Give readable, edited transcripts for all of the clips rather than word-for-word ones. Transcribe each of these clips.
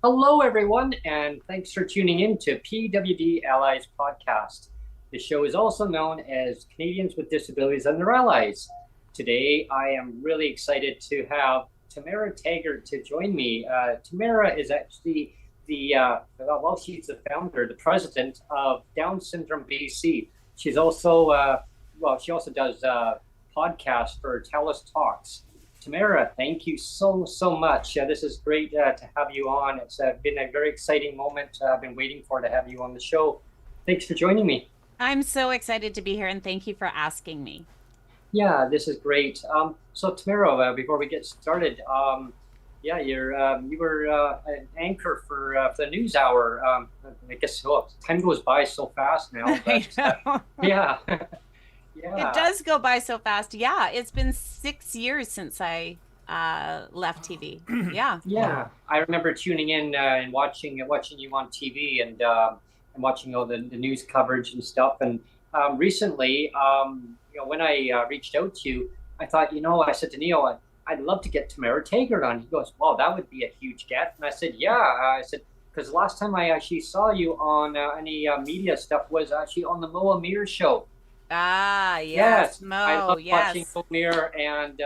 Hello, everyone, and thanks for tuning in to PWD Allies podcast. The show is also known as Canadians with Disabilities and Their Allies. Today, I am really excited to have Tamara Taggart to join me. Tamara is actually she's the founder, the president of Down Syndrome BC. She's also, she also does podcasts for Telus Talks. Tamara, thank you so much. This is great to have you on. It's been a very exciting moment I've been waiting for to have you on the show. Thanks for joining me. I'm so excited to be here, and thank you for asking me. Yeah, this is great. So Tamara, before we get started, you were an anchor for the news hour. I guess time goes by so fast now. But, yeah. Yeah. It does go by so fast. Yeah, it's been 6 years since I left TV. Yeah. Yeah, I remember tuning in and watching you on TV and watching all the news coverage and stuff. And recently, when I reached out to you, I thought, I said to Neil, I'd love to get Tamara Taggart on. He goes, "Wow, that would be a huge get." And I said, "Yeah." I said, because last time I actually saw you on any media stuff was actually on the Mo Amir show. Ah, yes, Mo. I love watching Mo Amir, and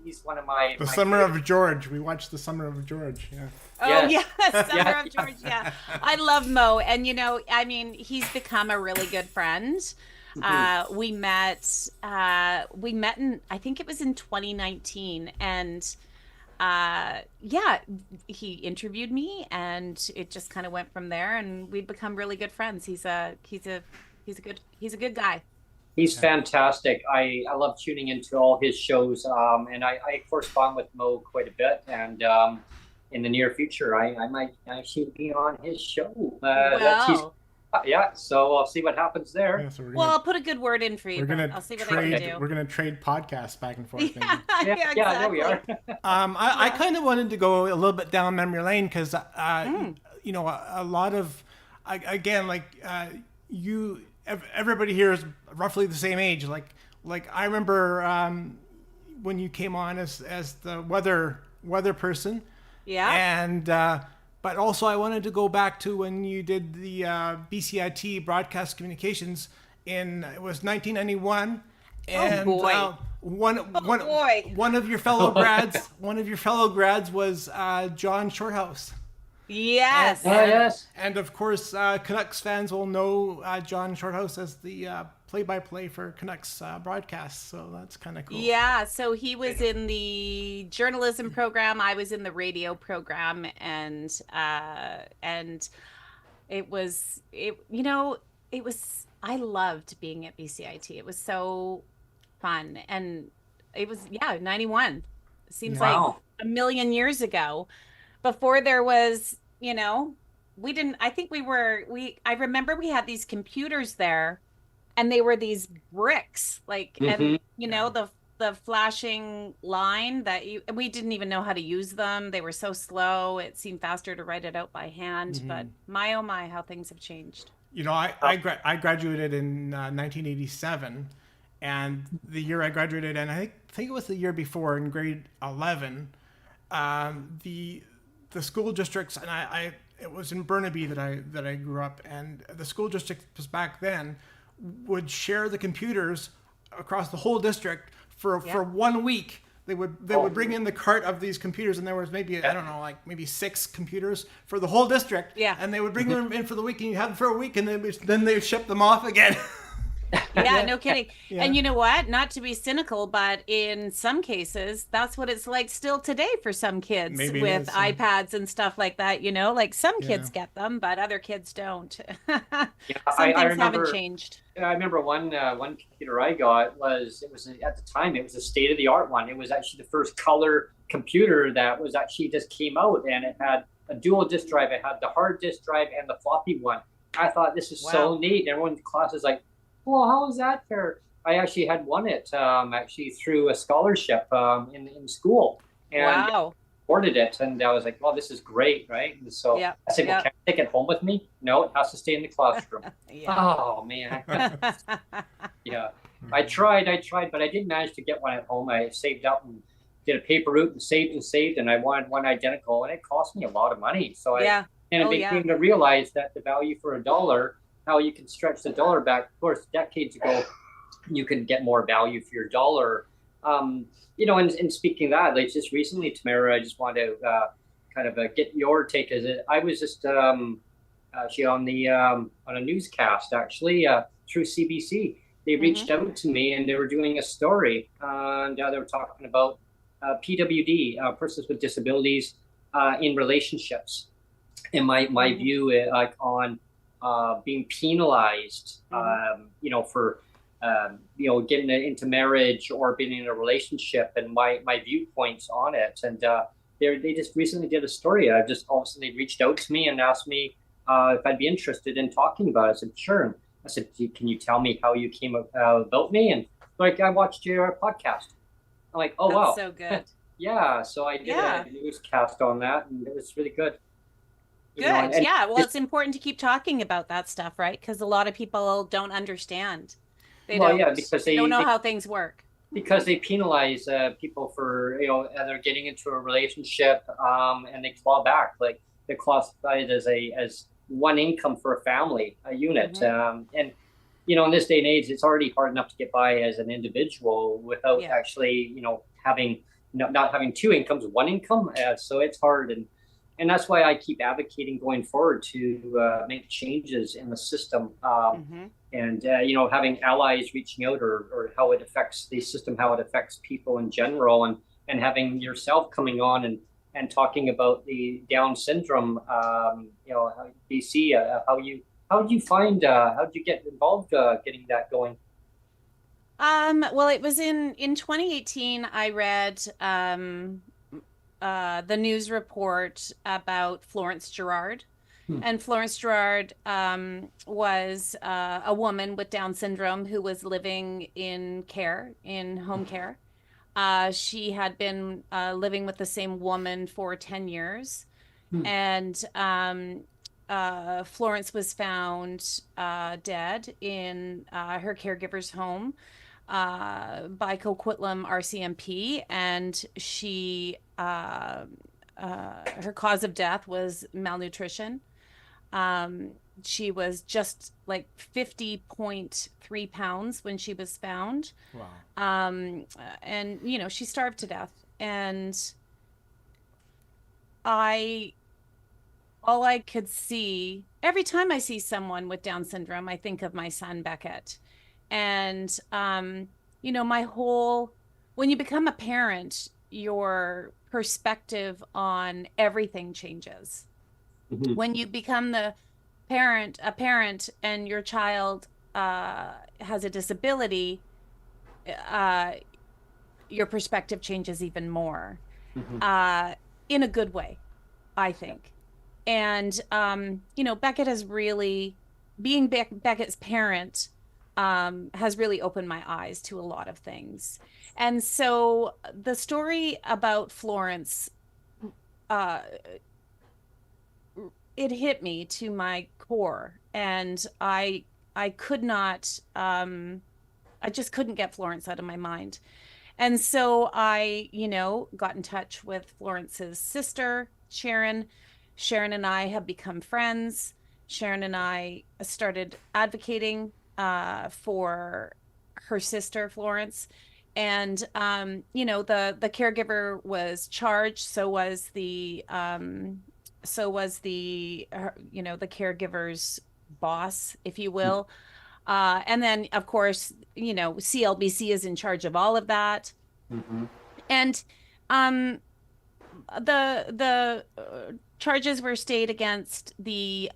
he's one of my. The Summer of George. We watched the Summer of George. Yeah. Oh yes. Summer of George. Yeah, I love Mo, and he's become a really good friend. We met in, I think it was in 2019, and he interviewed me, and it just kind of went from there, and we'd become really good friends. He's a good guy. He's fantastic. I love tuning into all his shows, and I correspond with Mo quite a bit. And in the near future, I might actually be on his show. So I'll see what happens there. Yeah, I'll put a good word in for you. I'll see what I can do. We're going to trade podcasts back and forth. Exactly. There we are. I kind of wanted to go a little bit down memory lane because, a lot of, everybody here is roughly the same age. Like I remember when you came on as the weather person. Yeah. And but also I wanted to go back to when you did the BCIT broadcast communications it was 1991. And oh boy. One of your fellow grads was John Shorthouse. Yes. Yes. And of course, Canucks fans will know John Shorthouse as the play-by-play for Canucks broadcasts. So that's kind of cool. Yeah. So he was in the journalism program. I was in the radio program, and it was. I loved being at BCIT. It was so fun, and it was 91. It seems like a million years ago. Before there was, I remember we had these computers there, and they were these bricks, and the flashing line we didn't even know how to use them. They were so slow. It seemed faster to write it out by hand, but my, oh my, how things have changed. I graduated in 1987, and the year I graduated, and I think it was the year before in grade 11, the school districts, and it was in Burnaby that I grew up, and the school districts back then would share the computers across the whole district for 1 week. They would bring in the cart of these computers, and there was maybe maybe 6 computers for the whole district. Yeah. And they would bring them in for the week, and you have them for a week, and then they ship them off again. Yeah, no kidding. Yeah. And you know what? Not to be cynical, but in some cases, that's what it's like still today for some kids with iPads and stuff like that. Like some kids get them, but other kids don't. Some things haven't changed. I remember one computer I got it was at the time it was a state of the art one. It was actually the first color computer that was actually just came out, and it had a dual disk drive. It had the hard disk drive and the floppy one. I thought this is so neat. Everyone in the class is like, well, how is that fair? I actually had won it actually through a scholarship in school, and supported it, and I was like, well, this is great, right? And so I said, well, can I take it home with me? No, it has to stay in the classroom. Oh man. I tried, but I didn't manage to get one at home. I saved up and did a paper route and saved, and I wanted one identical, and it cost me a lot of money. So it became to realize that the value for a dollar, how you can stretch the dollar back. Of course, decades ago, you can get more value for your dollar. And speaking of that, like just recently, Tamara, I just wanted to kind of get your take. I was just actually on a newscast actually through CBC. They reached out to me and they were doing a story, and they were talking about PWD, persons with disabilities in relationships, and my view on being penalized, for getting into marriage or being in a relationship, and my viewpoints on it. And they just recently did a story. I just all of a sudden they reached out to me and asked me if I'd be interested in talking about it. I said, sure. And I said, can you tell me how you came about me? And like, I watched your podcast. I'm like, oh, wow. So good. Yeah. So I did a newscast on that, and it was really good. Good. Yeah. Well, it's important to keep talking about that stuff, right? Because a lot of people don't understand. They don't know how things work. Because they penalize people for either getting into a relationship, and they claw back, like they classify it as one income for a family, a unit. And in this day and age, it's already hard enough to get by as an individual without actually having not having two incomes, one income. So it's hard, and that's why I keep advocating going forward to make changes in the system. And having allies reaching out, or how it affects the system, how it affects people in general, and having yourself coming on and talking about the Down syndrome, BC, how did you get involved getting that going? Well, it was in 2018, I read the news report about Florence Gerard. And Florence Gerard was a woman with Down syndrome who was living in home care. She had been living with the same woman for 10 years. And Florence was found dead in her caregiver's home by Coquitlam RCMP. And her cause of death was malnutrition. She was just like 50.3 pounds when she was found. Wow. And she starved to death. And all I could see every time I see someone with Down syndrome, I think of my son Beckett. And when you become a parent, your perspective on everything changes. When you become a parent and your child has a disability, your perspective changes even more, in a good way, I think. And Beckett has really, being Beckett's parent, has really opened my eyes to a lot of things. And so the story about Florence, it hit me to my core, and I could not, I just couldn't get Florence out of my mind. And so I, got in touch with Florence's sister, Sharon. Sharon and I have become friends. Sharon and I started advocating for her sister, Florence. And, the caregiver was charged. So was the the caregiver's boss, if you will. And then, of course, CLBC is in charge of all of that. And the charges were stayed against the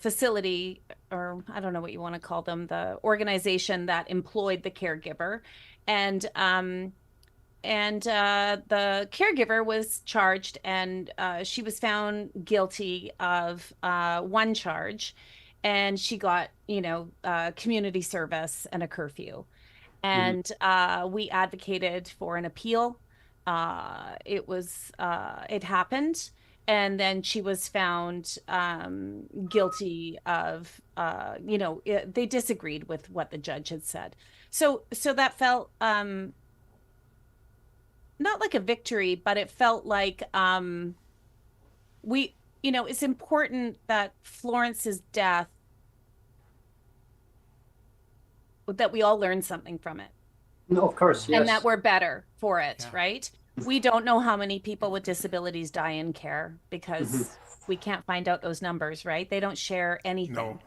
facility, or I don't know what you want to call them, the organization that employed the caregiver. And the caregiver was charged, and she was found guilty of one charge, and she got community service and a curfew. And we advocated for an appeal. It happened, and then she was found guilty of they disagreed with what the judge had said. So that felt not like a victory, but it felt like we, it's important that Florence's death, that we all learn something from it. No, of course, yes. And that we're better for it, Yeah. right? We don't know how many people with disabilities die in care because we can't find out those numbers, right? They don't share anything.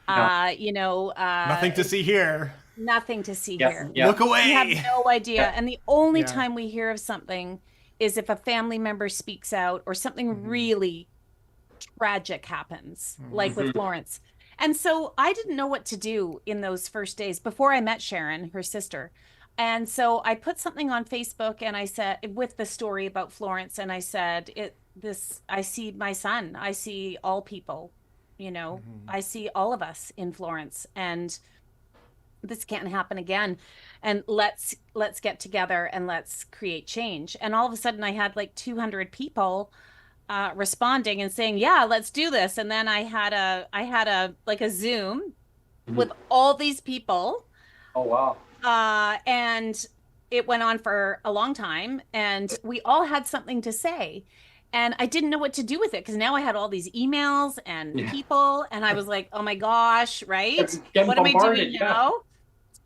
No. Nothing to see here. Nothing to see Yeah, here. yeah. Look away. We have no idea. Yeah. And the only Yeah. time we hear of something is if a family member speaks out or something really tragic happens, like with Florence. And so I didn't know what to do in those first days before I met Sharon, her sister. And so I put something on Facebook and I said, with the story about Florence, and I said, I see my son, I see all people, I see all of us in Florence, and this can't happen again. And let's get together and let's create change. And all of a sudden I had like 200 people responding and saying, yeah, let's do this. And then I had a like a Zoom with all these people. Oh, wow. And it went on for a long time, and we all had something to say. And I didn't know what to do with it because now I had all these emails and people, and I was like, oh my gosh, right? What am I doing now?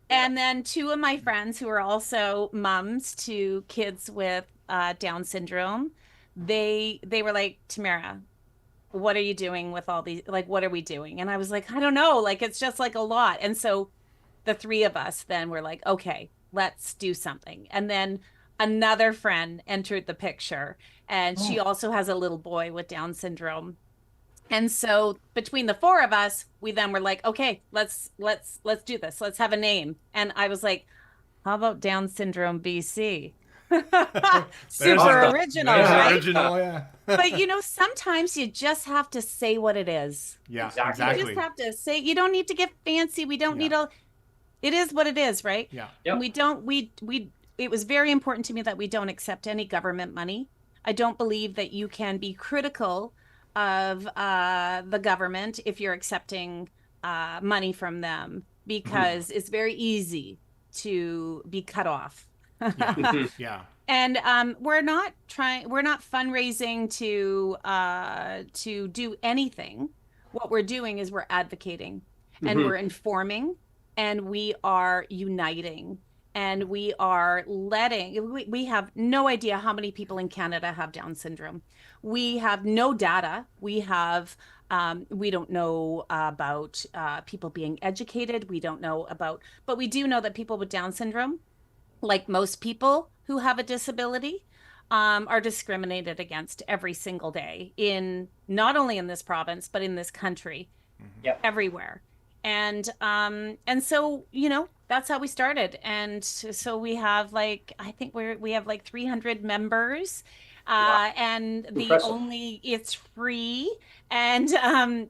And then two of my friends who are also mums to kids with Down syndrome, they were like, Tamara, what are you doing with all these? Like, what are we doing? And I was like, I don't know. Like, it's just like a lot. And so the three of us then were like, okay, let's do something. And then another friend entered the picture, and she also has a little boy with Down syndrome. And so between the four of us, we then were like, okay, let's do this. Let's have a name. And I was like, how about Down syndrome BC? Super original, right? Original, yeah. But sometimes you just have to say what it is. Yeah, Exactly. You just have to say, you don't need to get fancy. We don't need it is what it is, right? Yeah. Yep. And it was very important to me that we don't accept any government money. I don't believe that you can be critical of the government if you're accepting money from them, because it's very easy to be cut off. Yeah. And we're not fundraising to do anything. What we're doing is we're advocating, and we're informing, and we are uniting, and we are we have no idea how many people in Canada have Down syndrome. We have no data. We don't know about people being educated. We don't know but we do know that people with Down syndrome, like most people who have a disability, are discriminated against every single day, not only in this province, but in this country, everywhere. And so, that's how we started. And so we have I think we have 300 members, and it's free. And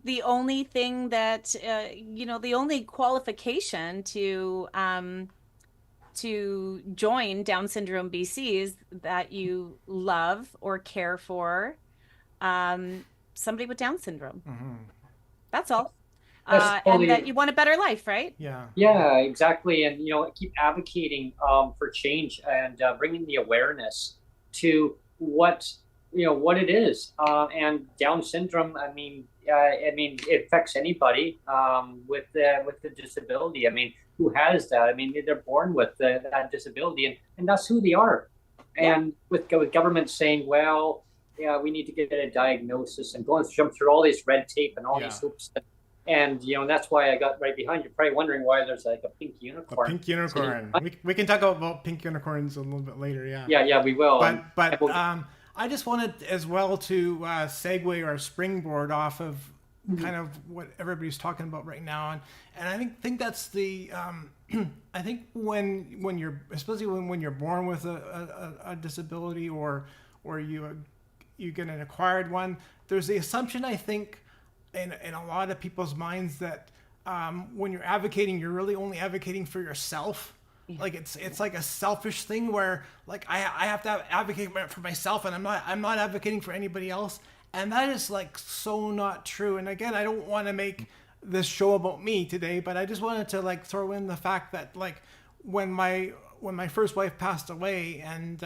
the only thing that, the only qualification to join Down syndrome BC is that you love or care for somebody with Down syndrome. That's all. And that you want a better life, right? Yeah, exactly. And keep advocating for change and bringing the awareness to what it is. And Down syndrome, it affects anybody with the disability. Who has that? They're born with that disability, and that's who they are. And with government saying, well, we need to get a diagnosis and jump through all this red tape and all these hoops. And that's why I got right behind you. Probably wondering why there's like a pink unicorn. A pink unicorn. We can talk about pink unicorns a little bit later. Yeah. Yeah, we will. But I just wanted as well to segue or springboard off of kind of what everybody's talking about right now, and I think that's the I think when you're, especially when you're born with a disability or you get an acquired one, there's the assumption, I think, in a lot of people's minds that when you're advocating, you're really only advocating for yourself. Like it's like a selfish thing where like I have to advocate for myself, and I'm not advocating for anybody else. And that is like so not true. And again, I don't want to make this show about me today, but I just wanted to like throw in the fact that like when my first wife passed away, and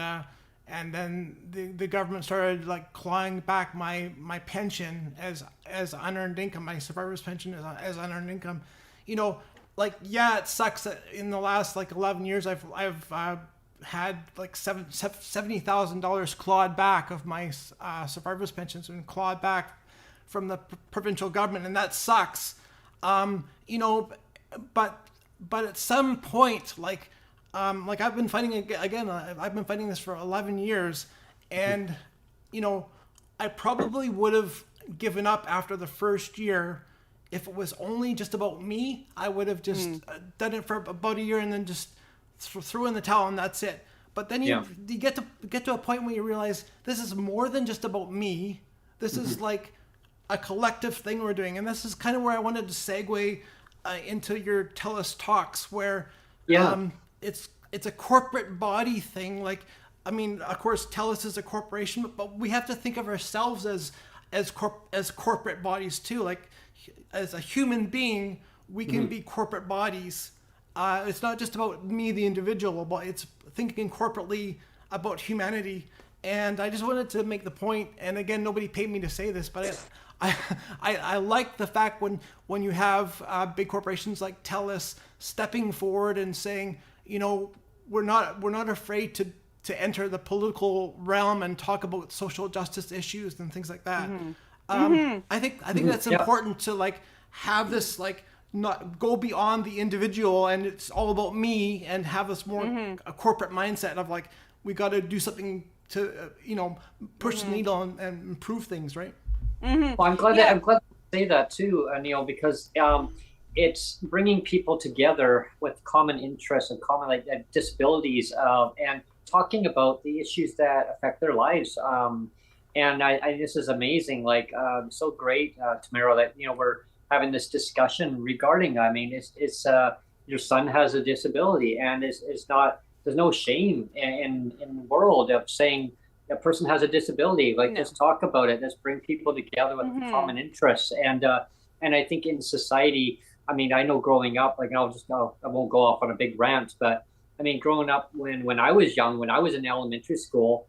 and then the government started like clawing back my pension as unearned income, my survivor's pension as unearned income. You know, like, yeah, it sucks that in the last like 11 years I've had like $70,000 clawed back of my survivor's pensions, and clawed back from the provincial government, and that sucks. You know, but at some point, like I've been fighting again. I've been fighting this for 11 years, and you know, I probably would have given up after the first year if it was only just about me. I would have just done it for about a year and then just threw in the towel, and that's it. But then you get to a point where you realize this is more than just about me. This is like a collective thing we're doing, and this is kind of where I wanted to segue into your Telus Talks, where it's a corporate body thing. Like, I mean, of course, Telus is a corporation, but we have to think of ourselves as corporate bodies too. Like, as a human being, we can be corporate bodies. It's not just about me, the individual, but it's thinking corporately about humanity. And I just wanted to make the point, and again, nobody paid me to say this, but I like the fact when you have big corporations like Telus stepping forward and saying, you know, we're not afraid to enter the political realm and talk about social justice issues and things like that. I think that's important to like have this like not go beyond the individual and it's all about me, and have this more a corporate mindset of like, we got to do something to you know, push the needle and improve things, right? Well, I'm glad to say that too, Neil, because it's bringing people together with common interests and common disabilities, and talking about the issues that affect their lives. And I this is amazing. Like, so great, Tamara, that you know we're having this discussion regarding. I mean, it's your son has a disability, and it's not. There's no shame in the world of saying a person has a disability. Like, let's talk about it. Let's bring people together with common interests. And I think in society, I mean, I know growing up, like I won't go off on a big rant, but I mean, growing up when I was young, when I was in elementary school,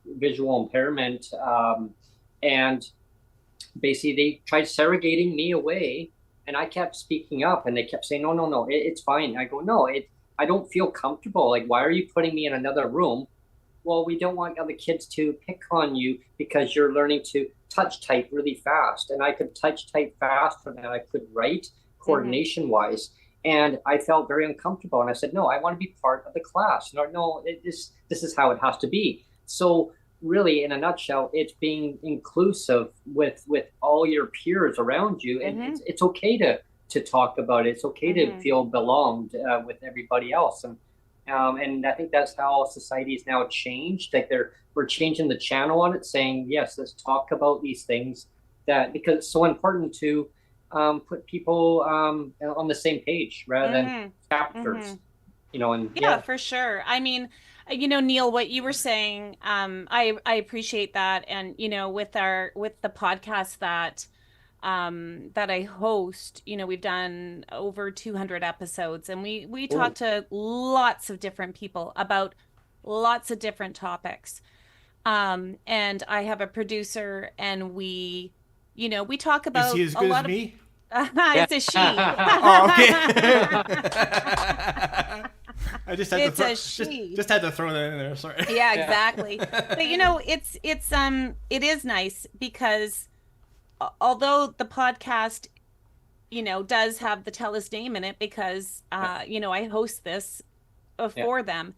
visual impairment, and basically they tried segregating me away, and I kept speaking up, and they kept saying, no, it's fine. I go, no, I don't feel comfortable. Like, why are you putting me in another room? Well, we don't want other kids to pick on you because you're learning to touch type really fast. And I could touch type faster than I could write coordination wise. And I felt very uncomfortable. And I said, no, I want to be part of the class. This is how it has to be. So really, in a nutshell, it's being inclusive with all your peers around you. And it's okay to talk about it. It's okay to feel belonged with everybody else. And I think that's how society is now changed. Like we're changing the channel on it, saying, yes, let's talk about these things, because it's so important to put people on the same page rather than chapters, you know. And for sure. I mean, you know, Neil, what you were saying, I appreciate that. And, you know, with the podcast that I host, you know, we've done over 200 episodes, and we talk to lots of different people about lots of different topics. And I have a producer, and we talk about Is he as good as me? It's a she. Oh, okay. I just had just had to throw that in there. Sorry. Yeah, exactly. But you know, it is nice because although the podcast, you know, does have the Telus name in it because, you know, I host this for them,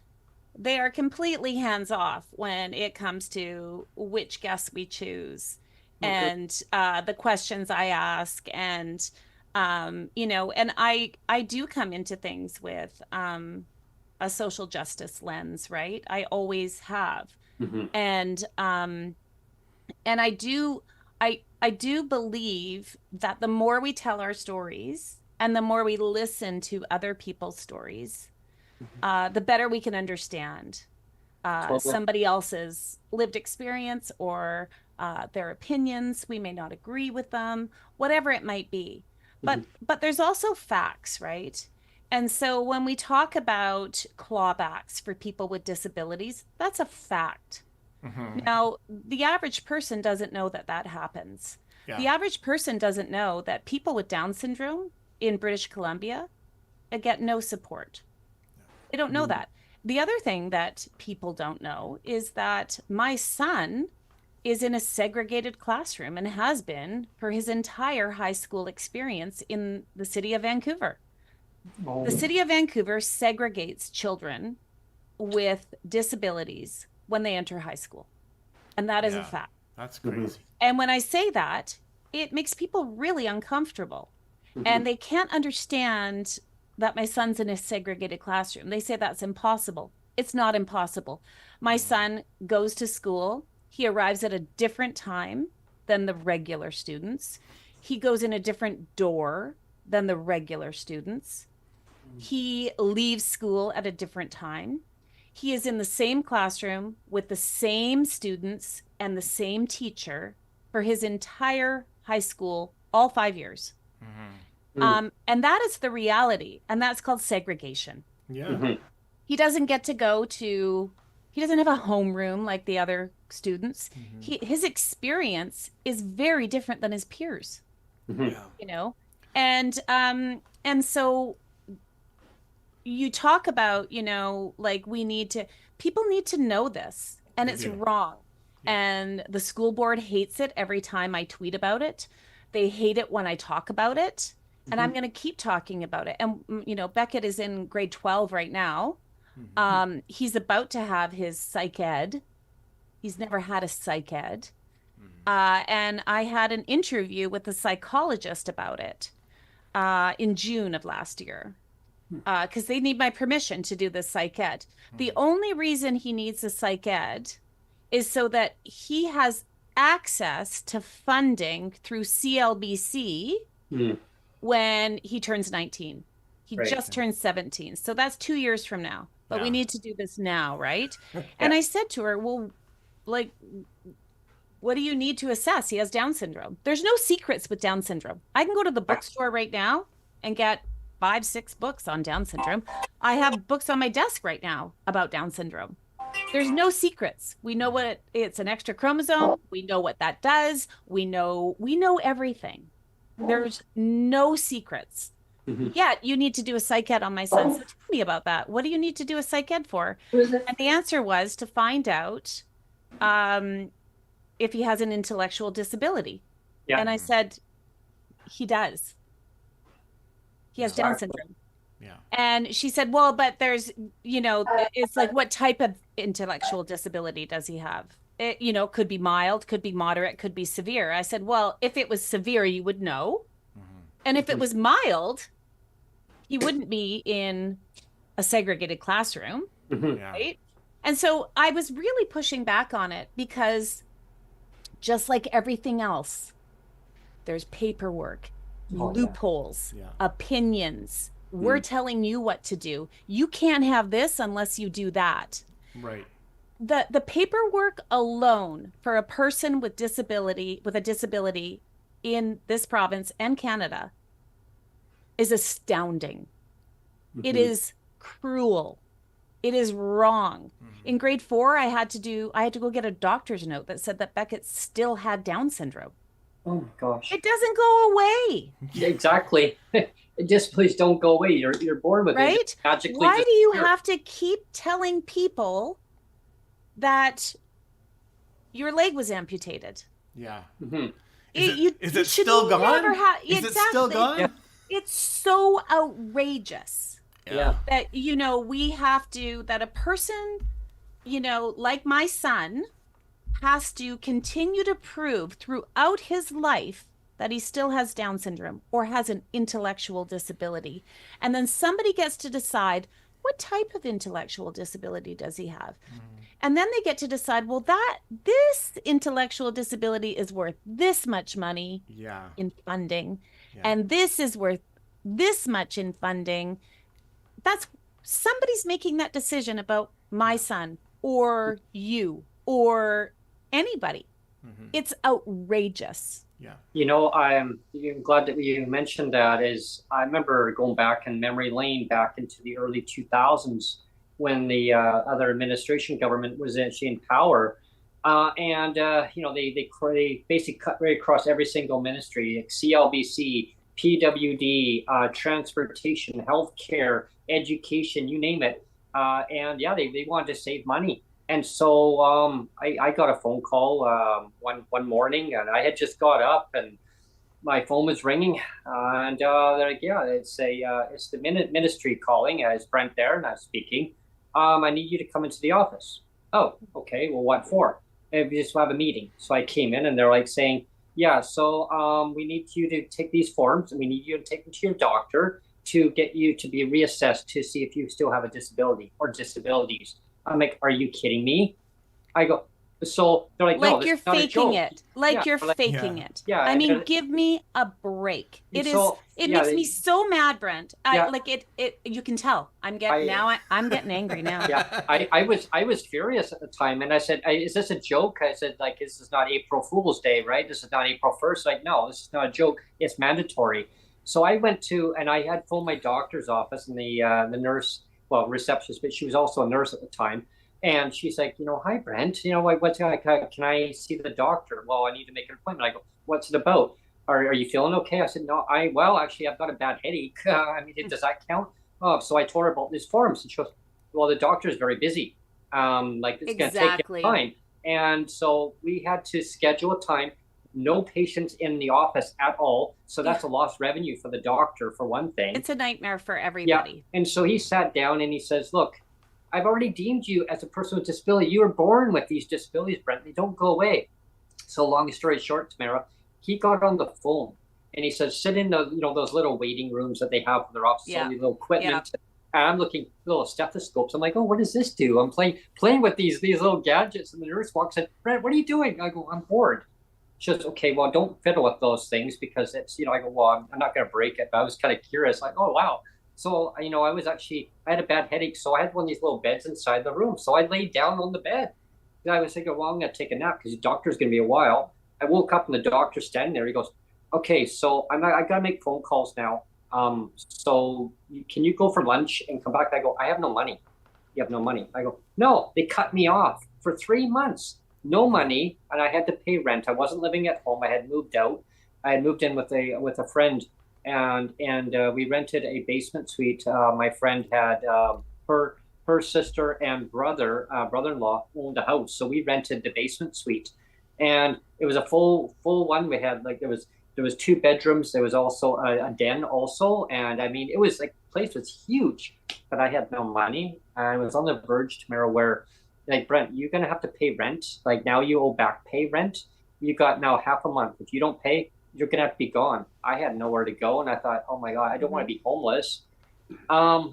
they are completely hands off when it comes to which guests we choose and the questions I ask. And, you know, and I do come into things with a social justice lens, right? I always have. And I do believe that the more we tell our stories and the more we listen to other people's stories, the better we can understand somebody else's lived experience or their opinions. We may not agree with them, whatever it might be. But there's also facts, right? And so when we talk about clawbacks for people with disabilities, that's a fact. Now, the average person doesn't know that that happens. The average person doesn't know that people with Down syndrome in British Columbia get no support. They don't know that. The other thing that people don't know is that my son is in a segregated classroom and has been for his entire high school experience in the city of Vancouver. The city of Vancouver segregates children with disabilities when they enter high school. And that is a fact. That's crazy. And when I say that, it makes people really uncomfortable. And they can't understand that my son's in a segregated classroom. They say that's impossible. It's not impossible. My son goes to school. He arrives at a different time than the regular students. He goes in a different door than the regular students. He leaves school at a different time. He is in the same classroom with the same students and the same teacher for his entire high school, all 5 years. And that is the reality. And that's called segregation. He doesn't get to go to, he doesn't have a homeroom like the other students. His experience is very different than his peers, you know? And so you talk about, you know, like people need to know this, and it's wrong. And the school board hates it every time I tweet about it. They hate it when I talk about it. And I'm going to keep talking about it. And, you know, Beckett is in grade 12 right now. He's about to have his psych ed. He's never had a psych ed. And I had an interview with a psychologist about it in June of last year, because they need my permission to do the psych ed. The only reason he needs a psych ed is so that he has access to funding through CLBC when he turns 19. He just turned 17. So that's 2 years from now. But we need to do this now, right? And I said to her, well, like, what do you need to assess? He has Down syndrome. There's no secrets with Down syndrome. I can go to the bookstore right now and get 5-6 books on Down syndrome. I have books on my desk right now about Down syndrome. There's no secrets. We know what it's an extra chromosome. We know what that does. We know everything. There's no secrets. Yet you need to do a psych ed on my son. So tell me about that. What do you need to do a psych ed for? And the answer was to find out if he has an intellectual disability. And I said, he does. He has Down syndrome. And she said, well, but there's, you know, it's like, what type of intellectual disability does he have? It, you know, could be mild, could be moderate, could be severe. I said, well, if it was severe, you would know. And if it was mild, he wouldn't be in a segregated classroom, right? And so I was really pushing back on it because just like everything else, there's paperwork, loopholes, opinions. We're telling you what to do. You can't have this unless you do that. Right. The paperwork alone for a person with a disability in this province and Canada is astounding. It is cruel. It is wrong. In grade 4, I had to go get a doctor's note that said that Beckett still had Down syndrome. Oh my gosh. It doesn't go away. Exactly. Disabilities don't go away. You're born with it. Right? Why do you have to keep telling people that your leg was amputated? Yeah. Is it still gone? Is it still gone? Yeah. It's so outrageous that, you know, that a person, you know, like my son has to continue to prove throughout his life that he still has Down syndrome or has an intellectual disability. And then somebody gets to decide, what type of intellectual disability does he have? And then they get to decide, well, this intellectual disability is worth this much money in funding. And this is worth this much in funding. That's somebody's making that decision about my son or you or anybody. It's outrageous. Yeah. I'm glad that you mentioned that. Is I remember going back in memory lane back into the early 2000s when the other administration government was actually in power, and they basically cut right across every single ministry, like CLBC, PWD, transportation, healthcare, education, you name it, and yeah, they wanted to save money. And so I got a phone call one morning, and I had just got up, and my phone was ringing, and they're like, "Yeah, it's the ministry calling. It's Brent there, and I'm speaking. I need you to come into the office." Oh, okay. Well, what for? We just have a meeting. So I came in, and they're like saying, "Yeah, so we need you to take these forms, and we need you to take them to your doctor to get you to be reassessed to see if you still have a disability or disabilities." I'm like, "Are you kidding me?" I go, so they're like, "No, Like this you're is not a faking joke." it. Like Yeah, you're they're like, faking Yeah. it. yeah, I mean, and give me a break. It is, so it yeah, makes me so mad, Brent. I yeah, like it, you can tell. I I'm getting angry now. yeah, I was furious at the time, and I said, "Is this a joke?" I said, "Like, this is not April Fool's Day, right? This is not April 1st." Like, no, this is not a joke. It's mandatory. So I went to, and I had phoned my doctor's office, and the nurse, well, receptionist, but she was also a nurse at the time. And she's like, "Hi, Brent. Can I see the doctor?" "Well, I need to make an appointment." I go, "What's it about? Are you feeling okay?" I said, "No, well, actually, I've got a bad headache." I mean, does that count? Oh, so I told her about these forms, and she goes, "Well, the doctor is very busy. Like, it's going to take him Exactly. time." And so we had to schedule a time. No patients in the office at all. So Yeah. that's a lost revenue for the doctor, for one thing. It's a nightmare for Yeah. everybody. And so he sat down and he says, "Look, I've already deemed you as a person with disability. You were born with these disabilities, Brent. They don't go away." So long story short, Tamara, he got on the phone and he says, "Sit in those little waiting rooms that they have for their offices, all Yeah. these little equipment." And I'm looking little stethoscopes. I'm like, "Oh, what does this do?" I'm playing with these little gadgets, and the nurse walks in. "Brent, what are you doing?" I go, "I'm bored." She goes, "Okay, well, don't fiddle with those things because it's." I go, "Well, I'm not going to break it." But I was kind of curious, like, "Oh, wow." So, I had a bad headache. So I had one of these little beds inside the room. So I laid down on the bed. And I was thinking, well, I'm going to take a nap because the doctor's going to be a while. I woke up and the doctor's standing there. He goes, "Okay, so I got to make phone calls now. So can you go for lunch and come back?" I go, "I have no money." "You have no money?" I go, "No, they cut me off for 3 months. No money, and I had to pay rent. I wasn't living at home. I had moved out. I had moved in with a friend, and we rented a basement suite. My friend had her sister and brother-in-law owned a house, so we rented the basement suite, and it was a full one. We had like there was two bedrooms. There was also a den also, and I mean it was like the place was huge, but I had no money. I was on the verge, Tamara, where like, "Brent, you're gonna have to pay rent. Like now you owe back pay rent. You got now half a month. If you don't pay, you're gonna have to be gone." I had nowhere to go, and I thought, "Oh my God, I don't want to be homeless."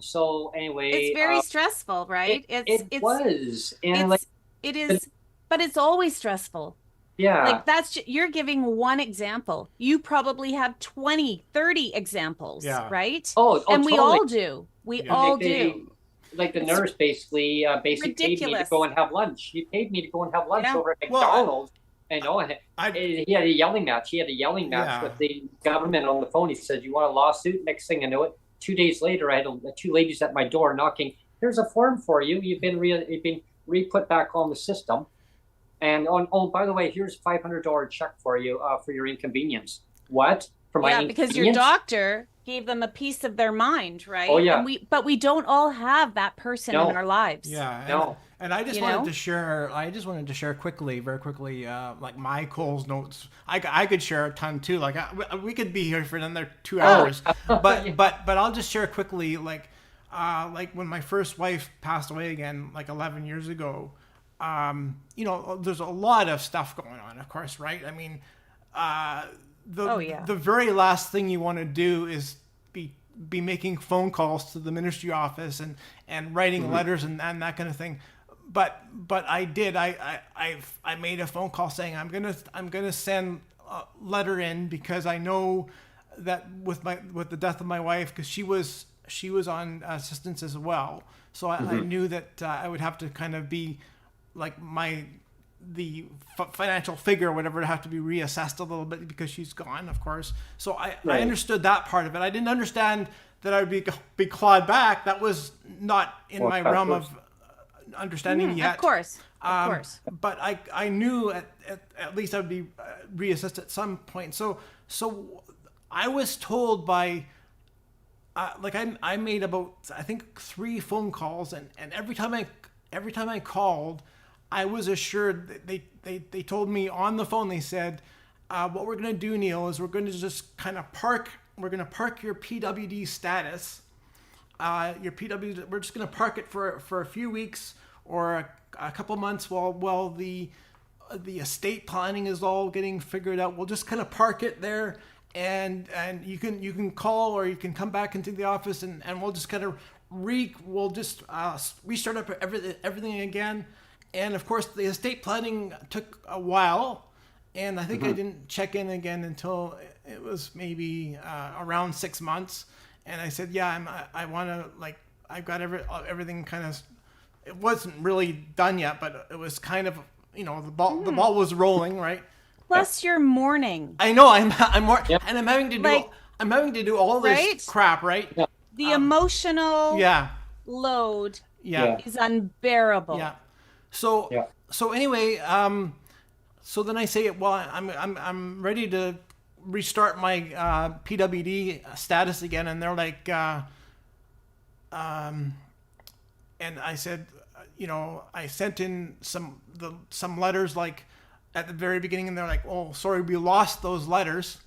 So It's anyway, very stressful, right? it was, and like, it is, but it's always stressful. yeah, Like you're giving one example. You probably have 20, 30 examples, Yeah. right? oh, And we totally. all do. We Yeah. all Like do. the It's nurse basically paid me to ridiculous. go and have lunch. He paid me to go and have lunch Yeah. over at Well, McDonald's. And I he had a yelling match. He had a yelling match Yeah. with the government on the phone. He said, "You want a lawsuit?" Next thing I know it, 2 days later, I had two ladies at my door knocking. "Here's a form for you. You've been re-put back on the system. And oh, by the way, here's $500 check for you for your inconvenience." What? For my Yeah, because your inconvenience? doctor gave them a piece of their mind, right? Oh yeah. And but we don't all have that person in No. our lives. Yeah, No. and I just You wanted know? to share. I just wanted to share very quickly, like my Coles notes. I could share a ton too. Like we could be here for another 2 hours, but I'll just share quickly. Like when my first wife passed away again, like 11 years ago. There's a lot of stuff going on, of course, right? I mean, Oh, yeah. the very last thing you want to do is be making phone calls to the ministry office and writing letters and that kind of thing. But I did. I made a phone call saying I'm gonna send a letter in because I know that with the death of my wife, because she was on assistance as well. So I knew that I would have to kind of be like financial figure or whatever to have to be reassessed a little bit because she's gone, of course. So I Right. understood that part of it. I didn't understand that I would be clawed back. That was not in my realm of understanding yet. Of course. Of course. But I knew at least I would be reassessed at some point. So I was told by, I made about, I think, 3 phone calls, and every time I called, I was assured that they told me on the phone, they said, what we're going to do, Neil, is we're going to just kind of park your PWD status, we're just going to park it for a few weeks or a couple months while the estate planning is all getting figured out. We'll just kind of park it there, and you can call or you can come back into the office, and we'll just kind of restart up everything again. And of course, the estate planning took a while, and I think I didn't check in again until it was maybe around 6 months. And I said, yeah, I want to, like, I've got everything kind of. It wasn't really done yet, but it was kind of, the ball was rolling, right? Plus, you're mourning. I know I'm more, Yep. and I'm having to do all this Right? crap, right? Yeah. The emotional load Yeah. is unbearable. Yeah. So anyway, so then I say, well, I'm ready to restart my PWD status again, and they're like, and I said, I sent in some letters like at the very beginning, and they're like, oh, sorry, we lost those letters.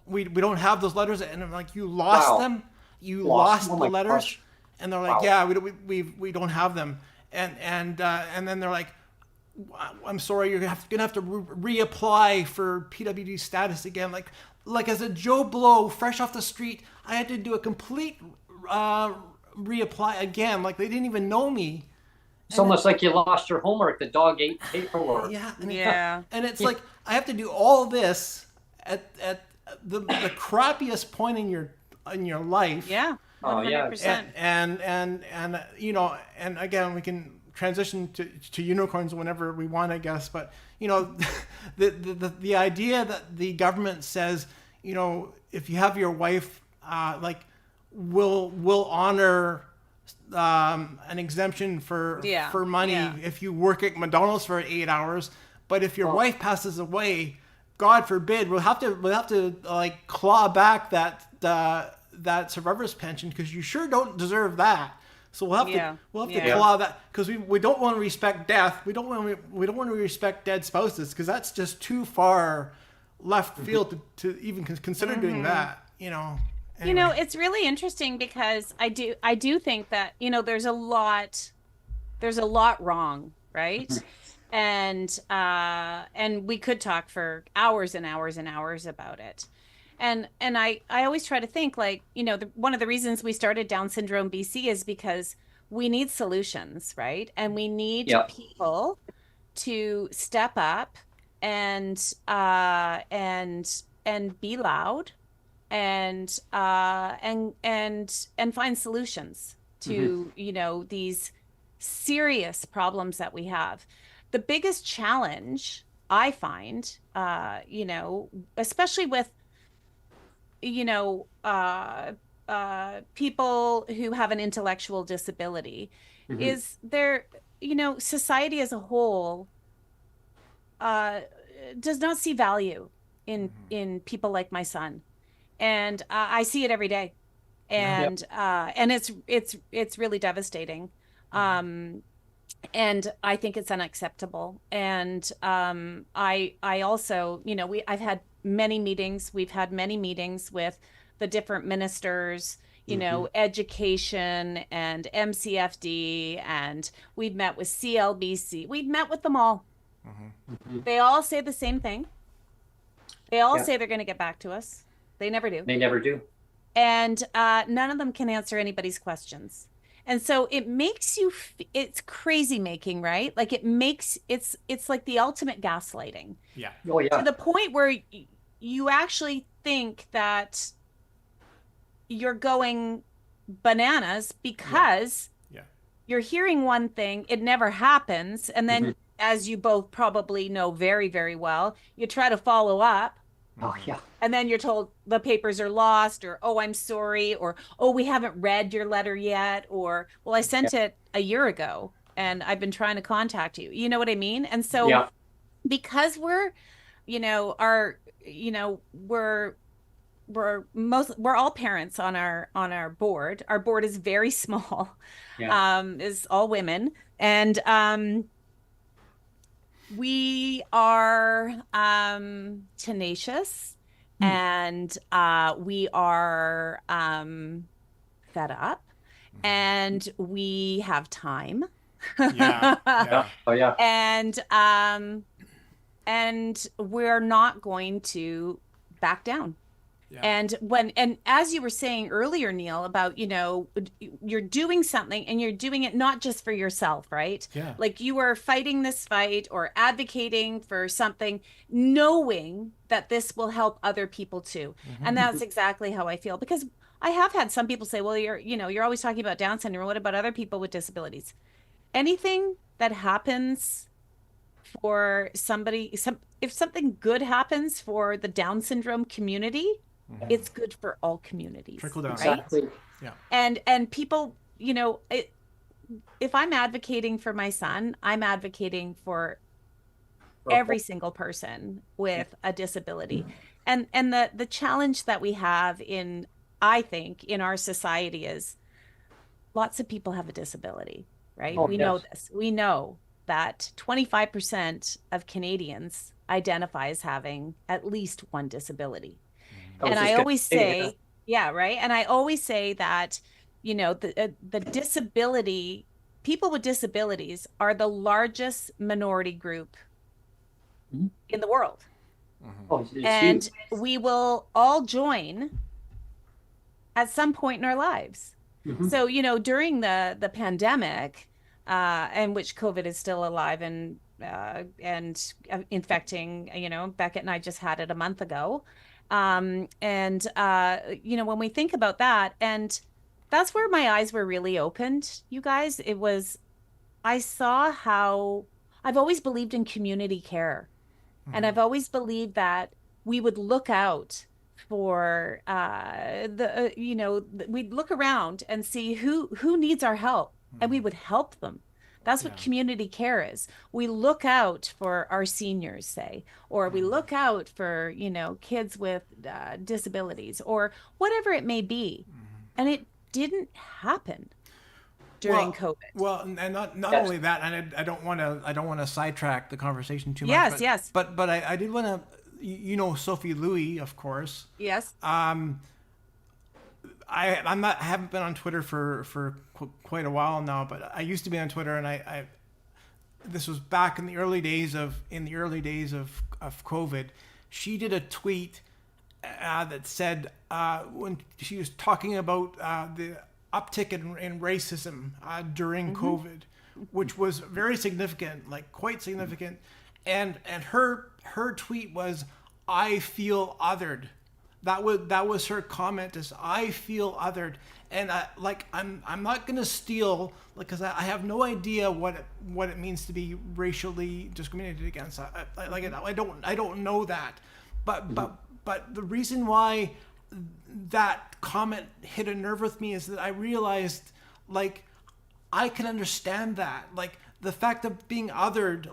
We don't have those letters, and I'm like, you lost them? You lost the letters? Gosh. And they're like, yeah, we don't have them. And then they're like, I'm sorry, you're gonna have to reapply for PWD status again. Like as a Joe Blow, fresh off the street, I had to do a complete reapply again. Like they didn't even know me. It's almost like you lost your homework. The dog ate paperwork. Yeah. And it's like I have to do all this at the crappiest point in your life. Yeah. 100%. And and again, we can transition to unicorns whenever we want, I guess. But the idea that the government says, if you have your wife, we'll honor an exemption for money if you work at McDonald's for 8 hours, but if your wife passes away, God forbid, we'll have to like claw back that survivor's pension because you sure don't deserve that. So we'll have to claw that because we don't want to respect death. We don't want to respect dead spouses because that's just too far left field to even consider doing that. Anyway. It's really interesting because I do think that there's a lot wrong, right? And we could talk for hours and hours and hours about it. And I always try to think one of the reasons we started Down Syndrome BC is because we need solutions, right? And we need people to step up and be loud and find solutions to these serious problems that we have. The biggest challenge I find, especially with people who have an intellectual disability, is society as a whole does not see value in people like my son, and I see it every day, and it's really devastating, and I think it's unacceptable. And I also I've had many meetings. We've had many meetings with the different ministers, education and MCFD, and we've met with CLBC. We've met with them all. They all say the same thing. They all say they're going to get back to us. They never do. They never do. And none of them can answer anybody's questions. And so it makes you, it's crazy making, right? Like it's like the ultimate gaslighting. Yeah. Oh, yeah. To the point where you actually think that you're going bananas because you're hearing one thing, it never happens. And then as you both probably know very, very well, you try to follow up. Oh, yeah. And then you're told the papers are lost, or, oh, I'm sorry, or, oh, we haven't read your letter yet, or, well, I sent it a year ago and I've been trying to contact you. You know what I mean? And so because we're, we're all parents on our board. Our board is very small, is all women. And we are tenacious, and we are fed up, and we have time. Oh, yeah. And we're not going to back down. And as you were saying earlier, Neil, about, you're doing something and you're doing it not just for yourself, right? Like you are fighting this fight or advocating for something, knowing that this will help other people too. And that's exactly how I feel, because I have had some people say, well, you're always talking about Down syndrome. What about other people with disabilities? Anything that happens for somebody, if something good happens for the Down syndrome community, it's good for all communities. Trickle down. Right? Exactly. Yeah. And people, if I'm advocating for my son, I'm advocating for every single person with a disability. And the challenge that we have I think, in our society is lots of people have a disability, right? We know this. We know that 25% of Canadians identify as having at least one disability. And I always say, right. And I always say that, the disability, people with disabilities are the largest minority group in the world. And huge. We will all join at some point in our lives. So, during the pandemic, in which COVID is still alive and infecting, Beckett and I just had it a month ago. When we think about that, and that's where my eyes were really opened, you guys, I saw how I've always believed in community care. And I've always believed that we would look out for we'd look around and see who needs our help, and we would help them. That's what community care is. We look out for our seniors, say, or we look out for, kids with disabilities or whatever it may be. And it didn't happen during COVID. Well, and not only that, and I don't want to sidetrack the conversation too much. Yes. But I did want to, Sophie Lui, of course. Yes. I haven't been on Twitter for quite a while now, but I used to be on Twitter, and this was back in the early days of COVID. She did a tweet that said, when she was talking about the uptick in racism during COVID, which was very significant, like quite significant, and her tweet was, "I feel othered." That was her comment, is I feel othered. And I'm not gonna steal, because I have no idea what it means to be racially discriminated against. I don't know that, but the reason why that comment hit a nerve with me is that I realized, I can understand that, the fact of being othered.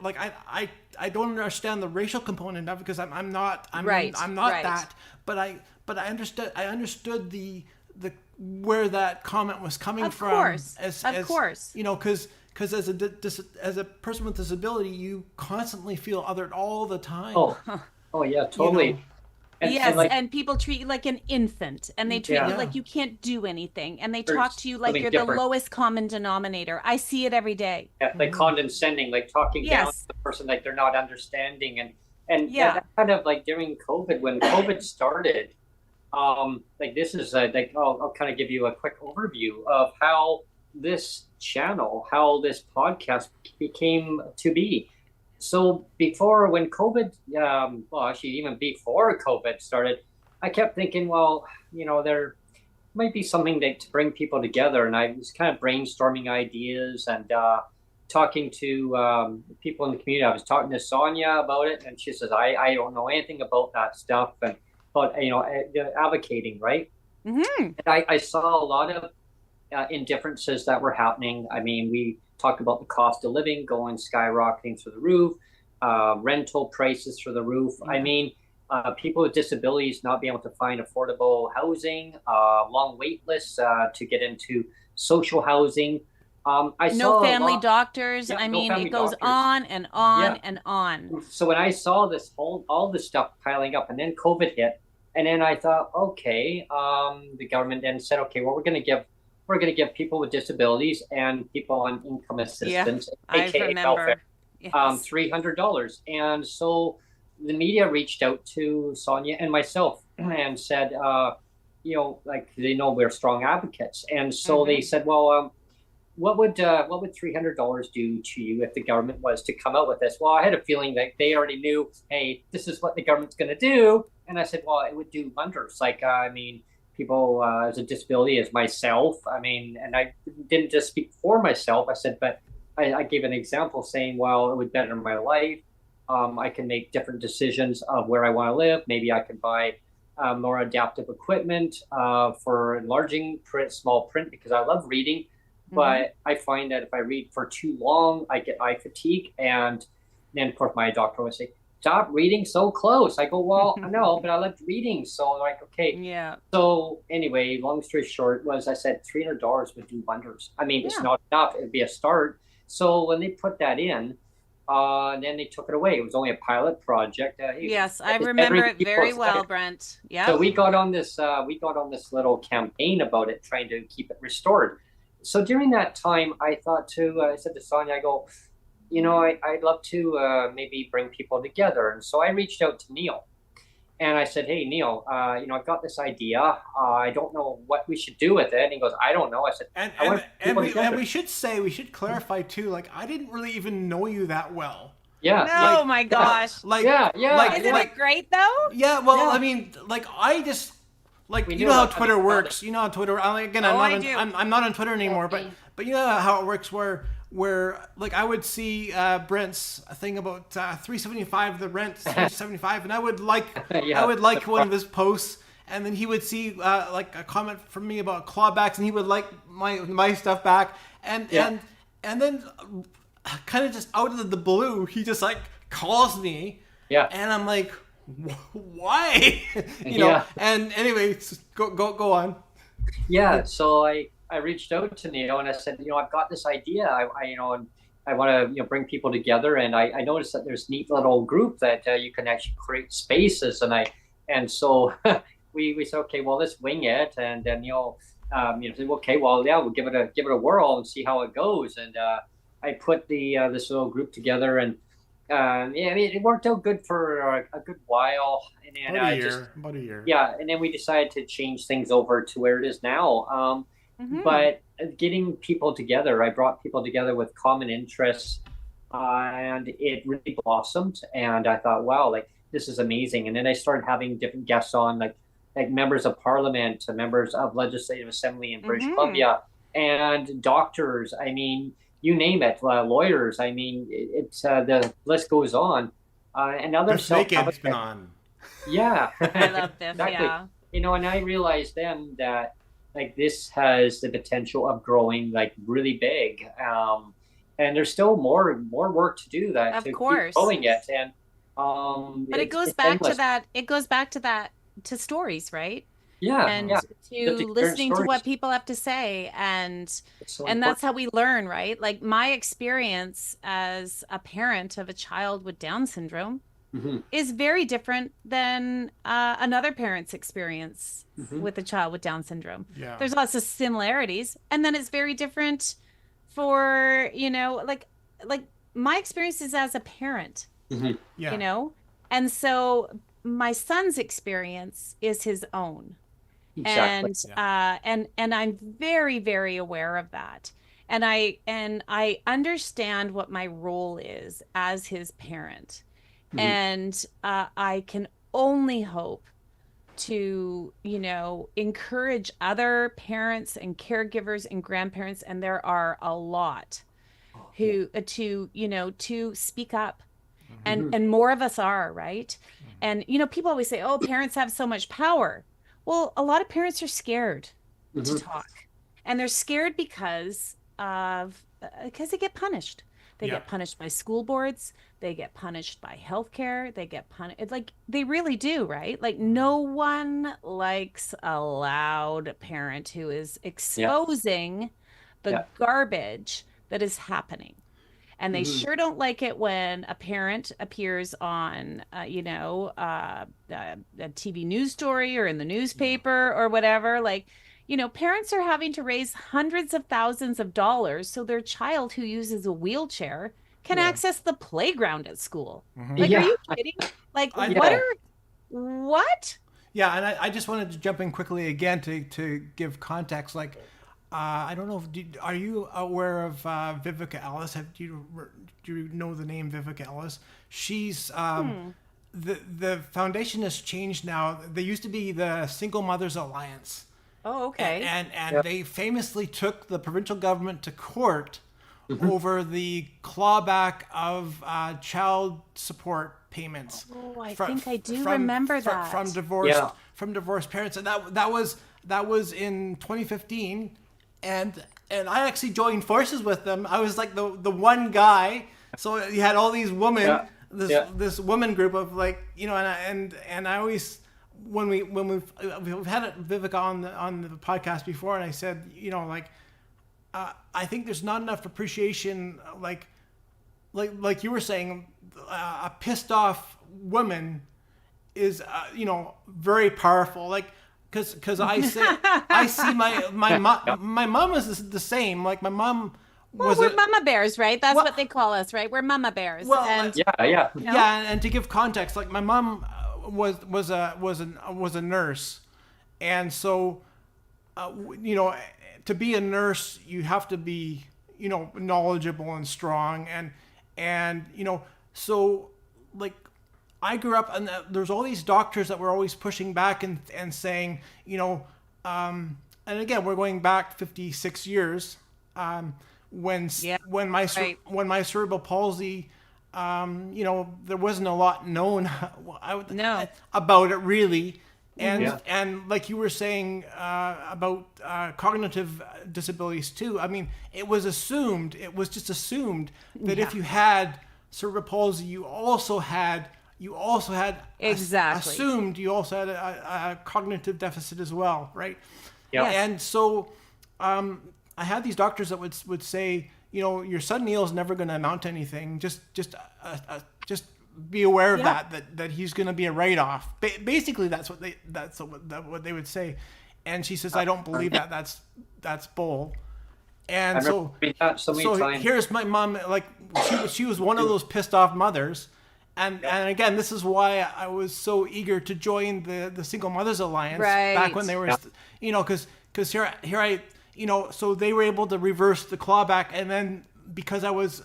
I don't understand the racial component of it, because I'm not that, but I understood the where that comment was coming from. Of course. Because as a person with disability, you constantly feel othered all the time. Oh yeah, totally. And people treat you like an infant, and they treat you like you can't do anything, and they talk to you like you're the lowest common denominator. I see it every day. Like condescending, like talking down to the person, like they're not understanding, and that kind of during COVID, when COVID started, this is I'll kind of give you a quick overview of how this channel, how this podcast became to be. So when COVID, actually even before COVID started, I kept thinking, there might be something to bring people together. And I was kind of brainstorming ideas, and talking to people in the community. I was talking to Sonia about it, and she says, I don't know anything about that stuff, and but advocating, right? And I saw a lot of indifferences that were happening. I mean, we talked about the cost of living going skyrocketing through the roof, rental prices through the roof. I mean, people with disabilities not being able to find affordable housing, long wait lists to get into social housing. I No saw family doctors. Yeah, I no mean, it family goes doctors. on and on Yeah. and on. So when I saw all this stuff piling up, and then COVID hit, and then I thought, okay, the government then said, okay, well, we're gonna give people with disabilities and people on income assistance, I aka welfare, remember. Yes. $300. And so the media reached out to Sonia and myself and said, like they know we're strong advocates, and so they said, well, what would $300 do to you if the government was to come out with this? Well, I had a feeling that they already knew, hey, this is what the government's going to do, and I said, well, it would do wonders. Like, I mean, people as a disability, as myself, I mean, and I didn't just speak for myself. I said, but I gave an example saying, well, it would better my life. I can make different decisions of where I want to live. Maybe I can buy more adaptive equipment for enlarging small print, because I love reading. But I find that if I read for too long, I get eye fatigue. And then, of course, my doctor would say, stop reading so close. I go, well, I know, but I like reading. So, like, okay. Yeah. So, anyway, long story short was I said $300 would do wonders. I mean, it's not enough. It'd be a start. So, when they put that in, then they took it away. It was only a pilot project. Yes, I remember it very well, Brent. Yeah. So we got on this little campaign about it, trying to keep it restored. So during that time, I thought I said to Sonia, I go, I'd love to maybe bring people together. And so I reached out to Neil, and I said, hey, Neil, I've got this idea. I don't know what we should do with it. And he goes, I don't know. I said, and we should clarify too, like, I didn't really even know you that well. Yeah. No, my gosh. Yeah. Isn't it great though? Yeah. Well, I mean, like, I just. Like, you know how Twitter works. You know how Twitter. Again, I'm not on Twitter anymore. But you know how it works, where like I would see Brent's thing about $375 the rent, $375, and I would like one of his posts, and then he would see like a comment from me about clawbacks, and he would like my stuff back, and then kind of just out of the blue, he just like calls me, and I'm like, why? you know. And anyway, go on. Yeah. So I reached out to Neil and I said, I've got this idea. And I want to bring people together, and I noticed that there's a neat little group that you can actually create spaces, and so we said, okay, well, let's wing it, and then said, okay, well, yeah, we'll give it a whirl and see how it goes. And I put this little group together, and I mean, it worked out good for a good while, and then about a year. Yeah, and then we decided to change things over to where it is now. But getting people together, I brought people together with common interests, and it really blossomed. And I thought, wow, like, this is amazing. And then I started having different guests on, like members of parliament, members of legislative assembly in British Columbia, and doctors. I mean, you name it, lawyers. I mean, it's the list goes on. And other Naked's been on. Yeah, I love this. exactly. Yeah. And I realized then that, like, this has the potential of growing like really big. And there's still more work to do that. Of to course. Keep growing it. And but it goes back to that. It goes back to that, to stories, right? Yeah. And to listening to what people have to say, and that's how we learn, right? Like, my experience as a parent of a child with Down syndrome is very different than another parent's experience with a child with Down syndrome. Yeah. There's lots of similarities, and then it's very different for, like my experiences as a parent, and so my son's experience is his own. Exactly. And I'm very, very aware of that. And I understand what my role is as his parent. And I can only hope to, encourage other parents and caregivers and grandparents, and there are a lot, who to, to speak up. And more of us are, right? And people always say, oh, parents have so much power. Well, a lot of parents are scared to talk. And they're scared because they get punished. They get punished by school boards. They get punished by healthcare. They get punished. It's like they really do, right? Like no one likes a loud parent who is exposing the garbage that is happening. And they sure don't like it when a parent appears on, a TV news story or in the newspaper or whatever. Like, parents are having to raise hundreds of thousands of dollars so their child who uses a wheelchair can access the playground at school. Like, are you kidding? Like, what? Yeah, and I just wanted to jump in quickly again to give context. Like, I don't know. Are you aware of Vivica Ellis? Do you know the name Vivica Ellis? She's the foundation has changed now. They used to be the Single Mothers Alliance. Oh, okay. And they famously took the provincial government to court over the clawback of child support payments. Oh, I think I do remember that from divorced parents, and that was in 2015. And I actually joined forces with them. I was like the one guy. So you had all these women, this woman group of like, and I always, when we've had Vivica on the podcast before, and I said, I think there's not enough appreciation, like you were saying, a pissed off woman is, very powerful. Like, because I see my mom is the same. Like my mom was. Well, we're mama bears, right? That's what they call us, right? We're mama bears. Well, and, and to give context, like my mom was a nurse, and so to be a nurse you have to be knowledgeable and strong, and so like. I grew up, and there's all these doctors that were always pushing back and saying, and again, we're going back 56 years, when my cerebral palsy, there wasn't a lot known about it really, and like you were saying about cognitive disabilities too. I mean, it was just assumed that if you had cerebral palsy, you also had assumed you also had a cognitive deficit as well, right? Yeah. And so I had these doctors that would say, your son Neil's never going to amount to anything. Just be aware of that he's going to be a write-off. Basically, that's what they would say. And she says, I don't believe that. That's bull. And so here's my mom. Like she was one of those pissed off mothers. And again, this is why I was so eager to join the Single Mothers Alliance back when they were, because here I, so they were able to reverse the clawback, and then because I was,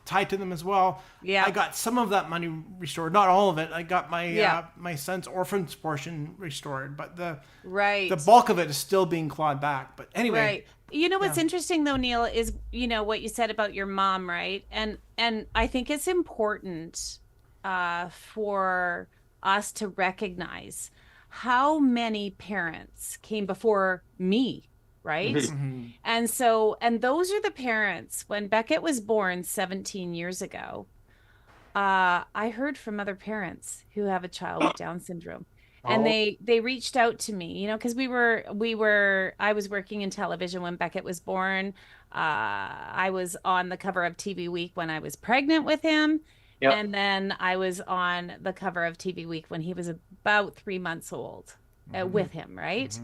tied to them as well, I got some of that money restored, not all of it. I got my my son's orphan's portion restored, but the bulk of it is still being clawed back. But anyway. Right. What's interesting though, Neil, is what you said about your mom, right? And I think it's important for us to recognize how many parents came before me, right? And those are the parents. When Beckett was born 17 years ago, I heard from other parents who have a child with Down syndrome. And they reached out to me, because I was working in television when Beckett was born. I was on the cover of TV Week when I was pregnant with him. Yep. And then I was on the cover of TV Week when he was about 3 months old with him. Right.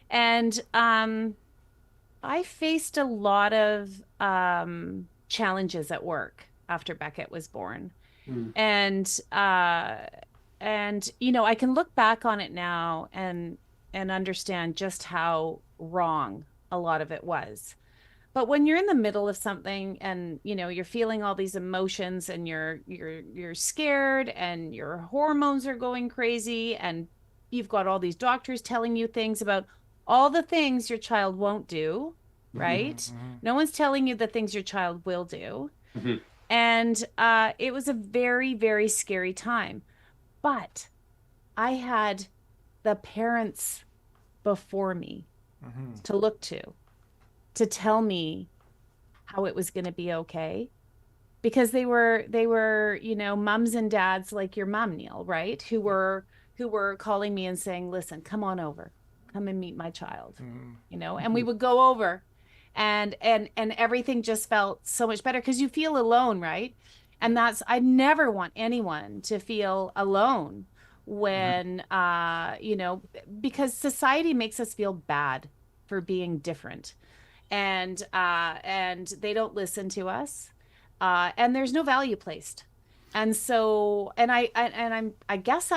And I faced a lot of challenges at work after Beckett was born. And I can look back on it now and understand just how wrong a lot of it was. But when you're in the middle of something and, you're feeling all these emotions and you're scared and your hormones are going crazy and you've got all these doctors telling you things about all the things your child won't do, right? No one's telling you the things your child will do. And it was a very, very scary time. But I had the parents before me to look to tell me how it was going to be okay. Because they were, you know, mums and dads like your mom, Neil, right? Who were calling me and saying, listen, come on over, come and meet my child, you know, and we would go over and everything just felt so much better because you feel alone, right? And I never want anyone to feel alone when, you know, because society makes us feel bad for being different and they don't listen to us. And there's no value placed. And so, and I guess,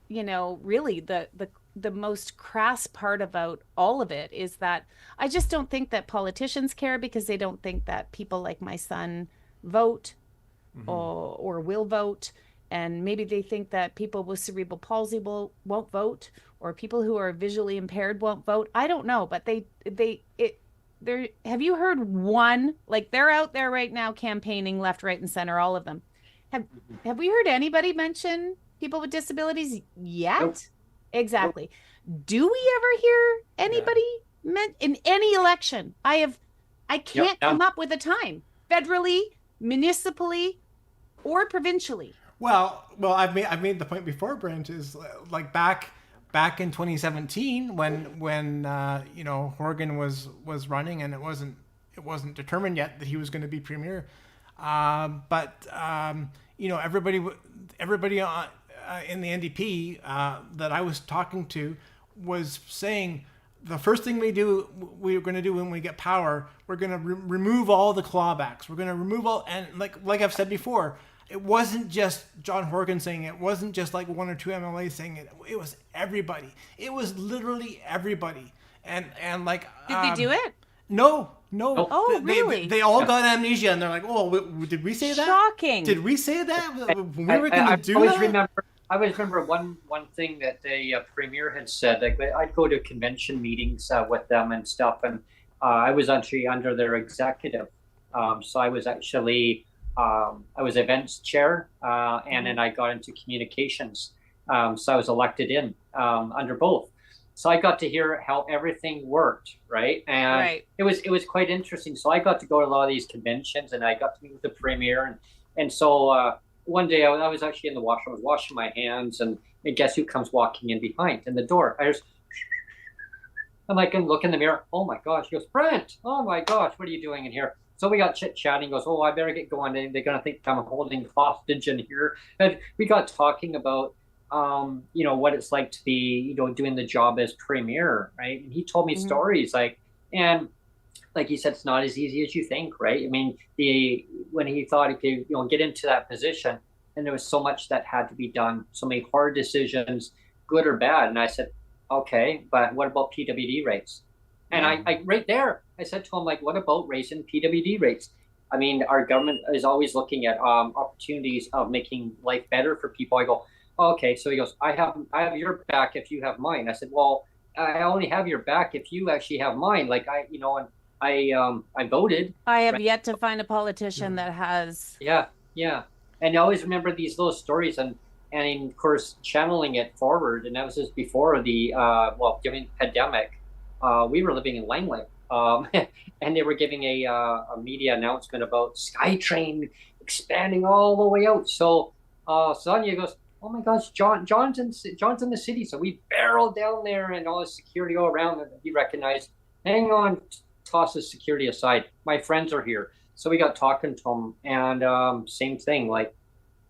you know, really the most crass part about all of it is that I just don't think that politicians care because they don't think that people like my son vote or will vote. And maybe they think that people with cerebral palsy won't vote, or people who are visually impaired won't vote. I don't know, but have you heard one, like they're out there right now campaigning left, right, and center, all of them. Have we heard anybody mention people with disabilities yet? Nope. Exactly. Nope. Do we ever hear anybody in any election? I can't come up with a time, federally, municipally, or provincially. Well, I've made the point before, Brent, is like back in 2017 when you know, Horgan was running and it wasn't determined yet that he was going to be premier, but you know, everybody in the NDP that I was talking to was saying the first thing we're going to do when we get power, we're going to remove all the clawbacks. We're going to remove all, and like I've said before, it wasn't just John Horgan saying it. It wasn't just like one or two MLAs saying it. It was everybody. It was literally everybody. And like, did they do it? No. Oh, really? They all got amnesia, and they're like, "Oh, did we say that? Shocking. Did we say that? We were going to do that." I always remember one thing that the premier had said. Like, I'd go to convention meetings with them and stuff, and I was actually under their executive. So I was actually I was events chair, and then I got into communications. So I was elected in under both. So I got to hear how everything worked, right? And it was quite interesting. So I got to go to a lot of these conventions, and I got to meet with the premier, and so one day I was actually in the washroom. I was washing my hands, and guess who comes walking in behind in the door? I'm like, and look in the mirror. Oh my gosh! He goes, Brent. Oh my gosh, what are you doing in here? So we got chit-chatting. He goes, oh, I better get going. They're going to think I'm holding hostage in here. And we got talking about, you know, what it's like to be, you know, doing the job as premier, right? And he told me stories like, and like he said, it's not as easy as you think, right? I mean, when he thought he could, you know, get into that position, and there was so much that had to be done, so many hard decisions, good or bad. And I said, okay, but what about PWD rates? And I right there, I said to him, like, what about raising PWD rates? I mean, our government is always looking at opportunities of making life better for people. I go, oh, okay. So he goes, I have your back if you have mine. I said, well, I only have your back if you actually have mine. Like, you know, and I voted. I have yet to find a politician that has. Yeah. And I always remember these little stories and of course channeling it forward. And that was just before the during the pandemic. We were living in Langley, and they were giving a media announcement about SkyTrain expanding all the way out. So Sonia goes, oh my gosh, John's in the city. So we barreled down there, and all the security all around. And he recognized, hang on, tosses security aside. My friends are here. So we got talking to them, and same thing, like,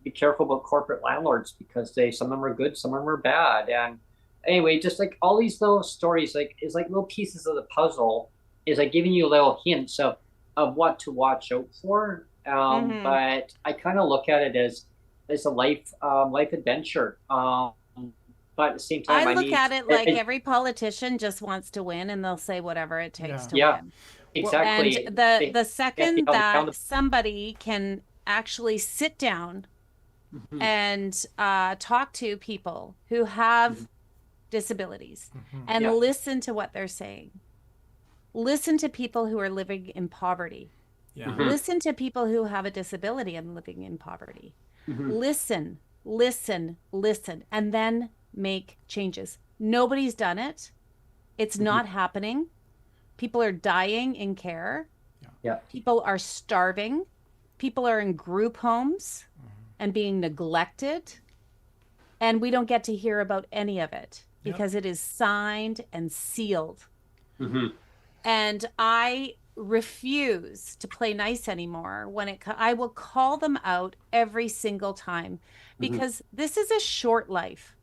be careful about corporate landlords because some of them are good, some of them are bad. And anyway, just like all these little stories, like, is like little pieces of the puzzle, is like giving you little hints of what to watch out for. But I kind of look at it as a life adventure. But at the same time, I look at it like every politician just wants to win, and they'll say whatever it takes to win. Exactly. And the second that somebody can actually sit down and talk to people who have disabilities and listen to what they're saying Listen to people who are living in poverty. Yeah. Listen to people who have a disability and living in poverty. Listen, and then make changes. Nobody's done it. It's not happening. People are dying in care. Yeah. People are starving. People are in group homes and being neglected. And we don't get to hear about any of it because it is signed and sealed. And I refuse to play nice anymore when I will call them out every single time because this is a short life.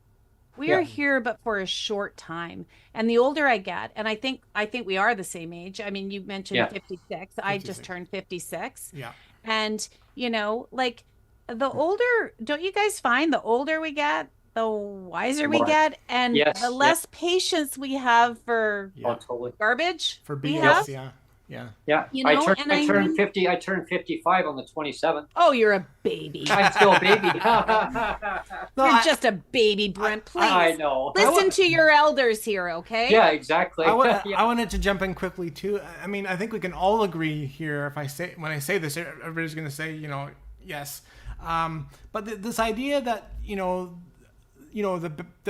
We are here but for a short time. And the older I get, and I think we are the same age. I mean, you mentioned 56. I just turned 56. Yeah. And like the older, don't you guys find the older we get, the wiser we get, and the less patience we have for garbage for we BS, have? Yeah. I turned 50. I turned 55 on the 27th. Oh, you're a baby. I'm still a baby. You're just a baby, Brent. Please. I know. Listen to your elders here, okay? Yeah, exactly. I wanted to jump in quickly too. I mean, I think we can all agree here. When I say this, everybody's going to say, yes. But this idea that the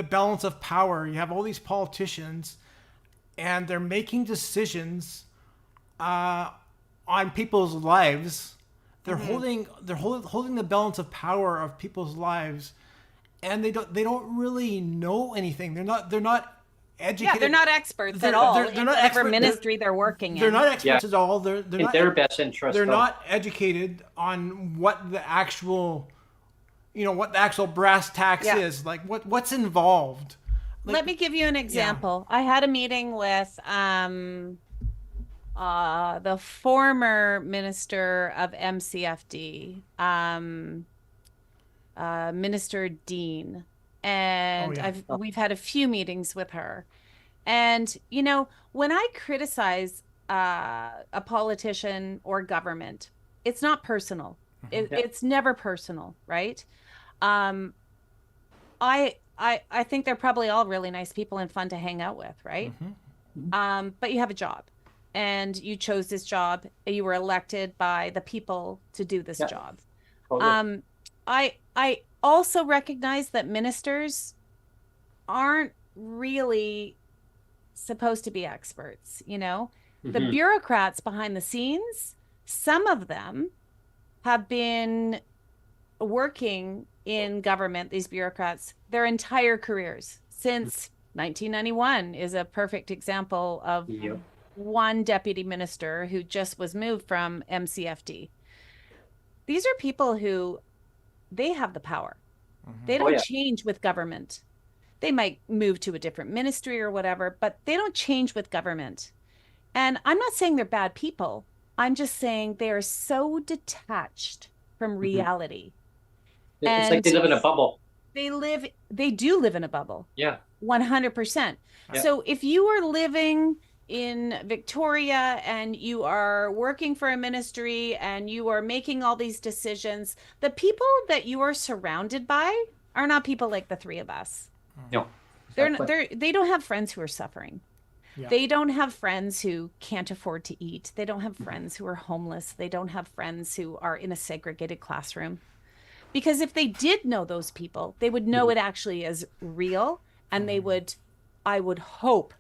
balance of power. You have all these politicians, and they're making decisions on people's lives. They're holding the balance of power of people's lives, and they don't really know anything. They're not educated. Yeah, they're not experts at all. They're not whatever ministry they're working in. They're not experts at all. They're in not their best interest. They're not educated on what the actual brass tacks is. Like what's involved. Let me give you an example. I had a meeting with the former minister of MCFD, Minister Dean, and we've had a few meetings with her. And when I criticize a politician or government, it's not personal. It's never personal, right? I think they're probably all really nice people and fun to hang out with, right? But you have a job, and you chose this job. You were elected by the people to do this job. Totally. I also recognize that ministers aren't really supposed to be experts. The bureaucrats behind the scenes, some of them have been working in government, these bureaucrats, their entire careers. Since 1991 is a perfect example of one deputy minister who just was moved from MCFD. These are people who, they have the power. They don't change with government. They might move to a different ministry or whatever, but they don't change with government. And I'm not saying they're bad people. I'm just saying they are so detached from reality. It's like they live in a bubble. They do live in a bubble. Yeah. 100%. Yeah. So if you are living in Victoria and you are working for a ministry and you are making all these decisions, the people that you are surrounded by are not people like the three of us. No. They don't have friends who are suffering. Yeah. They don't have friends who can't afford to eat. They don't have friends who are homeless. They don't have friends who are in a segregated classroom. Because if they did know those people, they would know it actually is real, and they would, I would hope,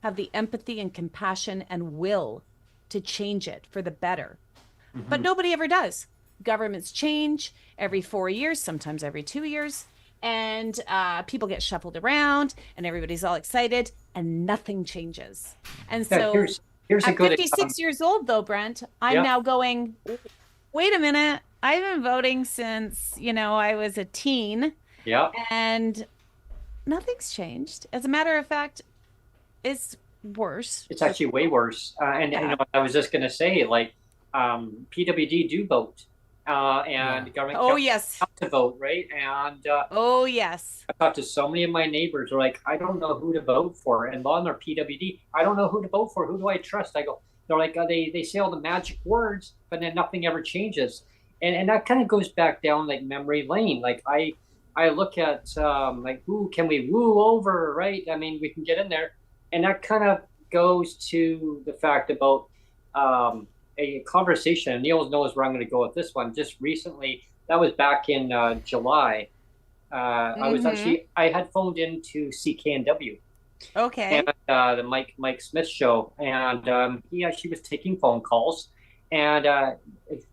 have the empathy and compassion and will to change it for the better. But nobody ever does. Governments change every 4 years, sometimes every 2 years, and people get shuffled around, and everybody's all excited, and nothing changes. And so here's at 56 years old, though, Brent, I'm now going, wait a minute. I've been voting since, I was a teen. Yeah. And nothing's changed. As a matter of fact, it's worse. It's actually way worse. And I was just going to say, PWD do vote. And government yes, to vote, right? And yes, I talked to so many of my neighbors who are like, I don't know who to vote for, and on their PWD, I don't know who to vote for. Who do I trust? I go, they're like, they say all the magic words, but then nothing ever changes. And that kind of goes back down like memory lane. Like I look at who can we woo over, right? I mean, we can get in there, and that kind of goes to the fact about a conversation. Neil knows where I'm going to go with this one. Just recently, that was back in July. I had phoned into CKNW. Okay. And the Mike Smith show, and she was taking phone calls, and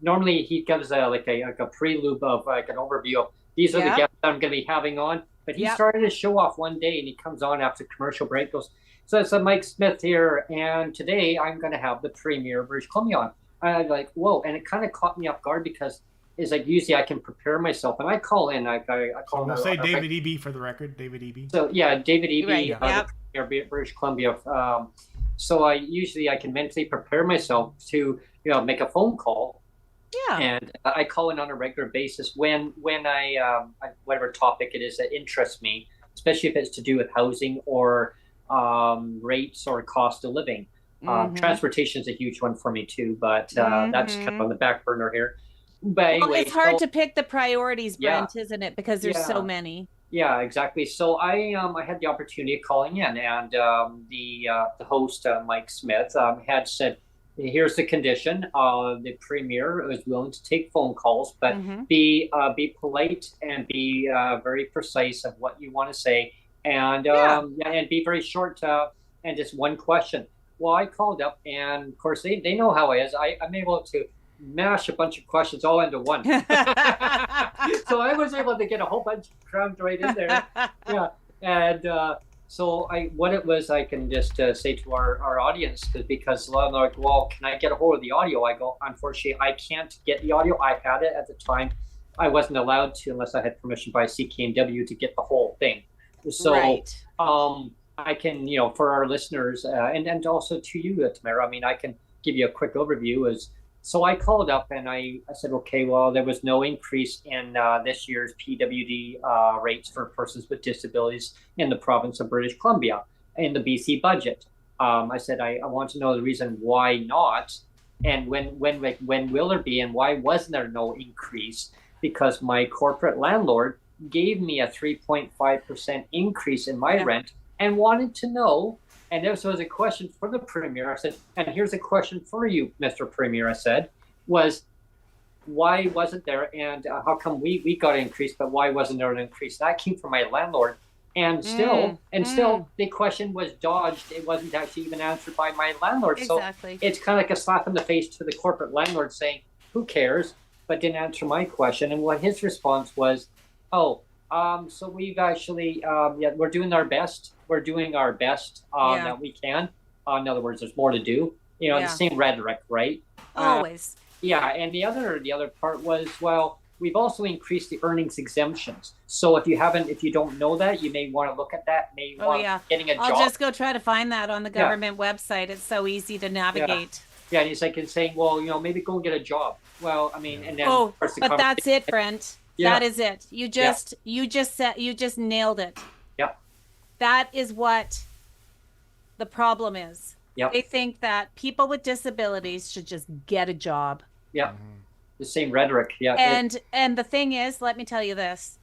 normally he gives a prelude of like an overview of these are the guests I'm going to be having on. But he started to show off one day, and he comes on after commercial break, goes, so it's Mike Smith here, and today I'm going to have the Premier of British Columbia on. And I'm like, whoa, and it kind of caught me off guard because it's like usually I can prepare myself, and I call in. I call. We'll say David Eby for the record. David Eby. So yeah, David Eby, right. British Columbia. So I can mentally prepare myself to make a phone call. Yeah. And I call in on a regular basis when I whatever topic it is that interests me, especially if it's to do with housing or rates or cost of living. Transportation is a huge one for me too, but that's kind of on the back burner here. But anyway, it's hard to pick the priorities, Brent, isn't it? Because there's so many. Yeah, exactly. So I had the opportunity of calling in, and the host Mike Smith had said, "Here's the condition. The Premier is willing to take phone calls, but be polite and be very precise of what you want to say, and and be very short and just one question." Well, I called up, and of course they know how I is. I'm able to mash a bunch of questions all into one. So I was able to get a whole bunch crammed right in there. Yeah. And so what it was, I can just say to our audience, because a lot of them are like, well, can I get a hold of the audio? I go, unfortunately, I can't get the audio. I had it at the time. I wasn't allowed to unless I had permission by CKNW to get the whole thing. So I can, for our listeners and also to you, Tamara, I can give you a quick overview. So I called up and I said, okay, well, there was no increase in this year's PWD rates for persons with disabilities in the province of British Columbia in the BC budget. I said, I want to know the reason why not, and when will there be, and why wasn't there no increase? Because my corporate landlord gave me a 3.5% increase in my rent and wanted to know. And this was a question for the Premier. I said, and here's a question for you, Mr. Premier, I said, was why wasn't there, and how come we got an increase, but why wasn't there an increase? That came from my landlord. And still the question was dodged. It wasn't actually even answered by my landlord. Exactly. So it's kind of like a slap in the face to the corporate landlord saying, who cares, but didn't answer my question. And what his response was, so we've actually, we're doing our best. We're doing our best that we can. In other words, there's more to do. The same rhetoric, right? Always. And the other part was, well, we've also increased the earnings exemptions. So if you don't know that, you may want to look at that. Getting a job. I'll just go try to find that on the government website. It's so easy to navigate. Yeah, and he's like saying, well, maybe go and get a job. Well, and then but that's it, Brent. Yeah. That is it. You just nailed it. Yeah. That is what the problem is. Yeah. They think that people with disabilities should just get a job. Yeah. The same rhetoric. Yeah. And the thing is, let me tell you this,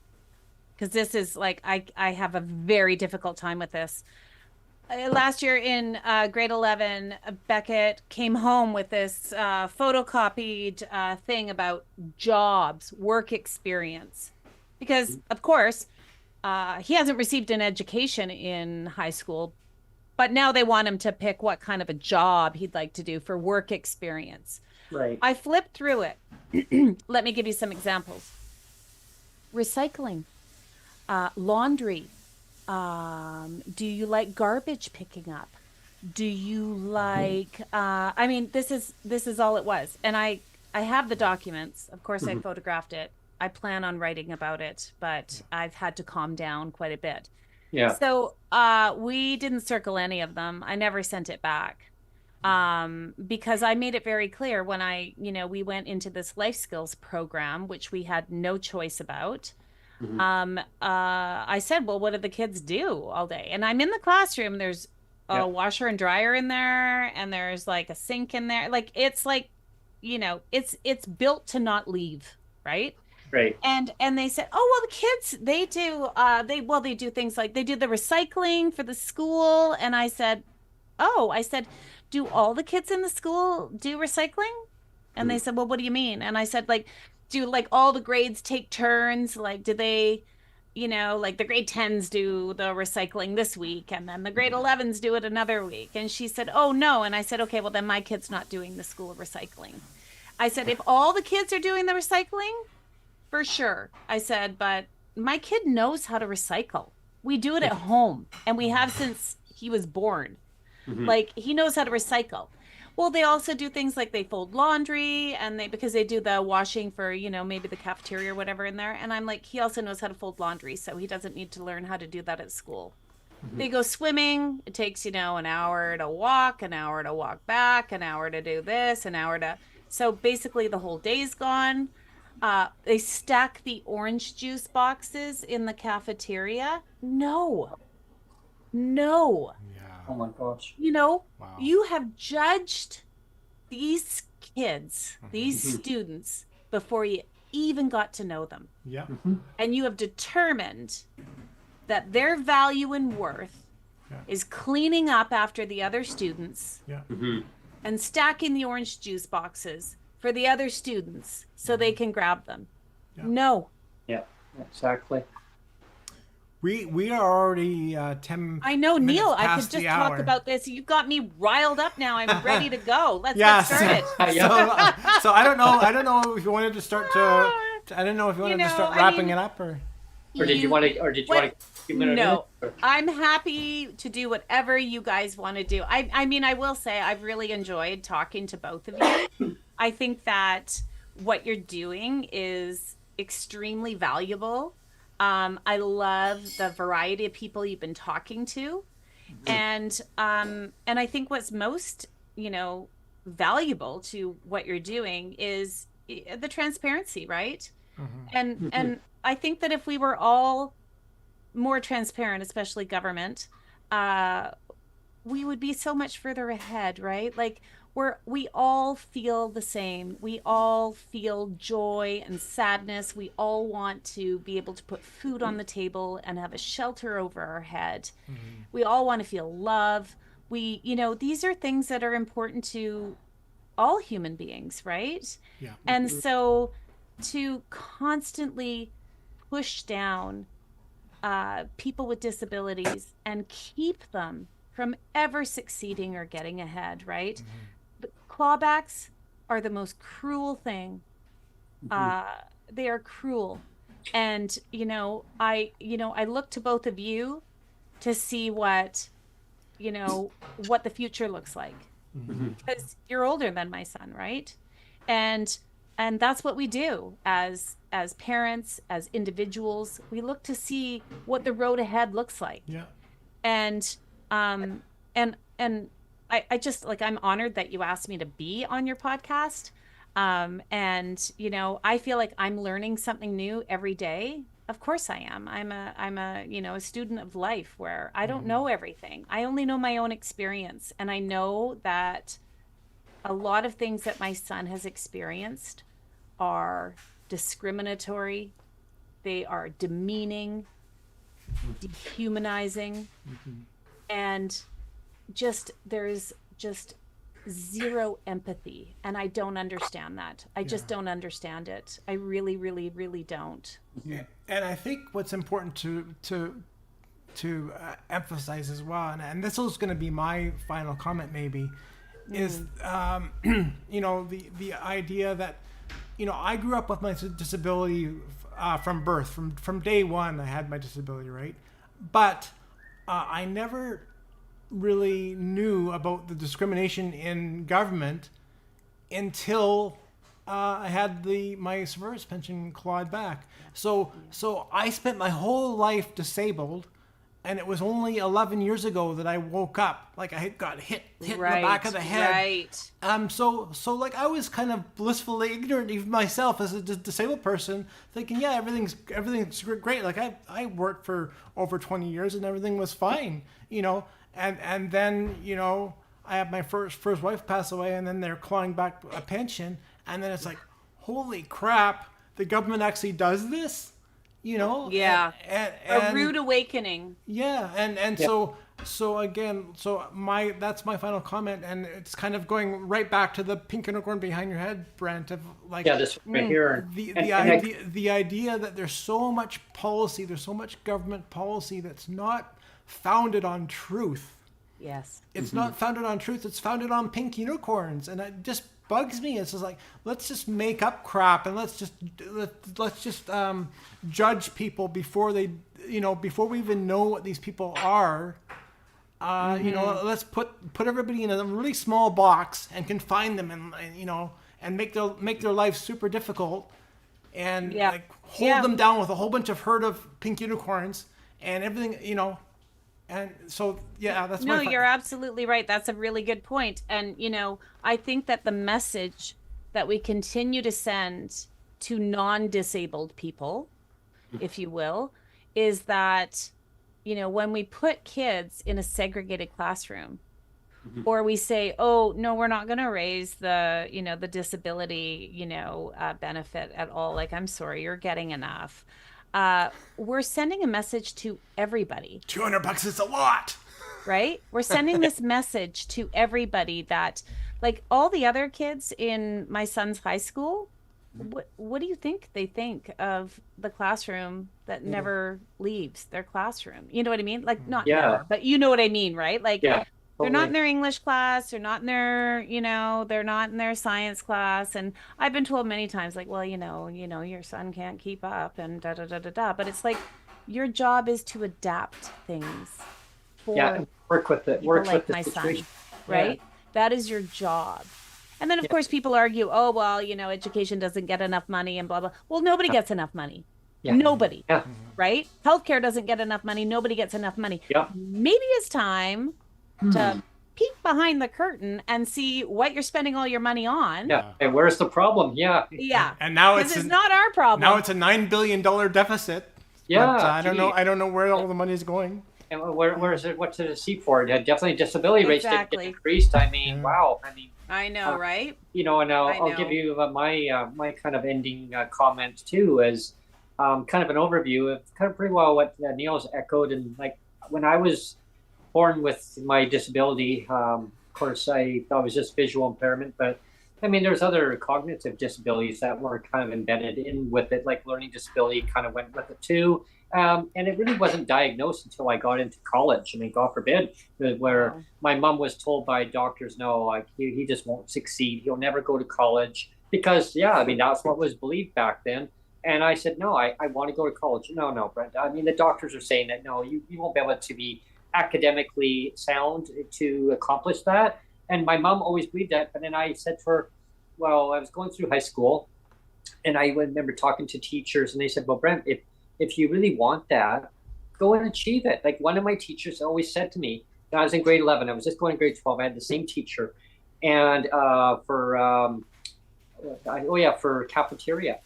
because this is like, I have a very difficult time with this. Last year in grade 11, Beckett came home with this photocopied thing about jobs, work experience. Because, of course, he hasn't received an education in high school, but now they want him to pick what kind of a job he'd like to do for work experience. Right. I flipped through it. Let me give you some examples. Recycling, laundry. Do you like garbage picking up? Do you like, this is all it was. And I have the documents. Of course, I photographed it. I plan on writing about it, but I've had to calm down quite a bit. Yeah. So we didn't circle any of them. I never sent it back because I made it very clear when we went into this life skills program, which we had no choice about. I said, well, what do the kids do all day? And I'm in the classroom. There's a washer and dryer in there, and there's like a sink in there. Like it's it's built to not leave, right? Right. And they said, oh well, the kids they do things like they do the recycling for the school. And I said, oh, I said, do all the kids in the school do recycling? And they said, well, what do you mean? And I said, like, do like all the grades take turns? Like, do they, like the grade 10s do the recycling this week and then the grade 11s do it another week? And she said, oh, no. And I said, okay, well, then my kid's not doing the school recycling. I said, if all the kids are doing the recycling, for sure. I said, but my kid knows how to recycle. We do it at home and we have since he was born. Like, he knows how to recycle. Well, they also do things like they fold laundry and because they do the washing for, maybe the cafeteria or whatever in there. And I'm like, he also knows how to fold laundry, so he doesn't need to learn how to do that at school. They go swimming. It takes, an hour to walk back, an hour to do this, an hour to... So basically the whole day's gone. They stack the orange juice boxes in the cafeteria. No. Yeah. Oh my gosh. Wow. You have judged these kids, these students, before you even got to know them. Yeah. And you have determined that their value and worth is cleaning up after the other students and stacking the orange juice boxes for the other students so they can grab them. Yeah. No. Yeah, exactly. We are already 10 I know, minutes Neil, I past could just the talk hour. about this. You've got me riled up now. I'm ready to go. Let's get started. So I don't know if you wanted to start I don't know if you wanted to start wrapping it up or did you want to No, I'm happy to do whatever you guys want to do. I mean, I will say I've really enjoyed talking to both of you. I think that what you're doing is extremely valuable. I love the variety of people you've been talking to. And I think what's most, valuable to what you're doing is the transparency, right? And I think that if we were all more transparent, especially government, we would be so much further ahead, right? Like we all feel the same. We all feel joy and sadness. We all want to be able to put food on the table and have a shelter over our head. We all want to feel love. These are things that are important to all human beings, right? Yeah. And so to constantly push down people with disabilities and keep them from ever succeeding or getting ahead, right? The clawbacks are the most cruel thing. They are cruel. And, I look to both of you to see what the future looks like. Because you're older than my son, right? And that's what we do as parents, as individuals. We look to see what the road ahead looks like. Yeah. And I just I'm honored that you asked me to be on your podcast. I feel like I'm learning something new every day. Of course I am. I'm a student of life where I don't know everything. I only know my own experience. And I know that a lot of things that my son has experienced are discriminatory. They are demeaning, dehumanizing, and there's just zero empathy. And I don't understand that. I just don't understand it. I really, really, really don't. Yeah. And I think what's important to emphasize as well, and this is going to be my final comment maybe, is the idea that I grew up with my disability from birth. From day one I had my disability, right? But I never really knew about the discrimination in government until I had my service pension clawed back. So I spent my whole life disabled, and it was only 11 years ago that I woke up. Like I got hit in the back of the head. Right. So I was kind of blissfully ignorant even myself as a disabled person, thinking, yeah, everything's great. Like I worked for over 20 years and everything was fine, And then, I had my first wife pass away, and then they're clawing back a pension, and then it's like, holy crap, the government actually does this, Yeah. And a rude awakening. Yeah, and so So again, that's my final comment, and it's kind of going right back to the pink unicorn behind your head, Brent. Of like, Yeah, this right here. The idea that there's so much policy, there's so much government policy that's not founded on truth. Yes. It's not founded on truth. It's founded on pink unicorns, and it just bugs me. It's just like, let's just make up crap, and let's just judge people before they, before we even know what these people are. Let's put everybody in a really small box and confine them, and make their life super difficult, and hold them down with a whole bunch of herd of pink unicorns and everything, And so, that's no, you're absolutely right. That's a really good point. And, I think that the message that we continue to send to non-disabled people, if you will, is that, when we put kids in a segregated classroom, or we say, oh, no, we're not going to raise the, the disability, benefit at all. Like, I'm sorry, you're getting enough. We're sending a message to everybody. $200 is a lot, right? We're sending this message to everybody that, like, all the other kids in my son's high school, what do you think they think of the classroom that never leaves their classroom? You know what I mean? Like, not never, but you know what I mean, right? Like, they're not in their English class, they're not in their, they're not in their science class. And I've been told many times, like, well, your son can't keep up and da da da da da. But it's like, your job is to adapt things for work with it, work like with my the son, situation. right? That is your job. And then, of course, people argue, oh, well, education doesn't get enough money and blah, blah. Well, nobody gets enough money. Nobody, right? Healthcare doesn't get enough money. Nobody gets enough money. Maybe it's time to peek behind the curtain and see what you're spending all your money on. And where's the problem? And now it's not our problem. Now it's a $9 billion deficit. But, I don't know where all the money is going. And where is it? What's the seat for it? Definitely disability rates didn't get increased. I mean, wow. I know, right? And I'll give you my kind of ending comments too, as kind of an overview of kind of pretty well what Neil's echoed. And like, when I was born with my disability, of course, I thought it was just visual impairment, but I mean, there's other cognitive disabilities that were kind of embedded in with it, like learning disability kind of went with it too. And it really wasn't diagnosed until I got into college. I mean, God forbid, where my mom was told by doctors, no, like he just won't succeed. He'll never go to college because, that's what was believed back then. And I said, no, I want to go to college. No, Brent. I mean, the doctors are saying that, no, you won't be able to be academically sound to accomplish that. And my mom always believed that. But then I said to her, well, I was going through high school and I remember talking to teachers and they said, well, Brent, if you really want that, go and achieve it. Like one of my teachers always said to me, I was in grade 11, I was just going to grade 12, I had the same teacher. And for cafeteria.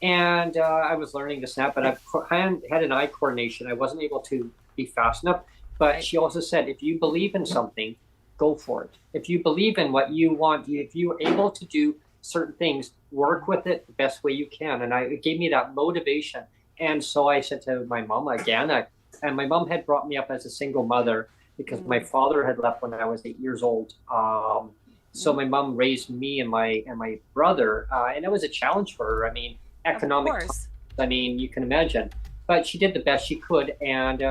And I was learning this now, but I had an eye coordination. I wasn't able to be fast enough. But she also said, if you believe in something, go for it. If you believe in what you want, if you're able to do certain things, work with it the best way you can. And it gave me that motivation. And so I said to my mom again, and my mom had brought me up as a single mother because my father had left when I was 8 years old. So my mom raised me and my brother, and it was a challenge for her. I mean, economic times, I mean, you can imagine. But she did the best she could, and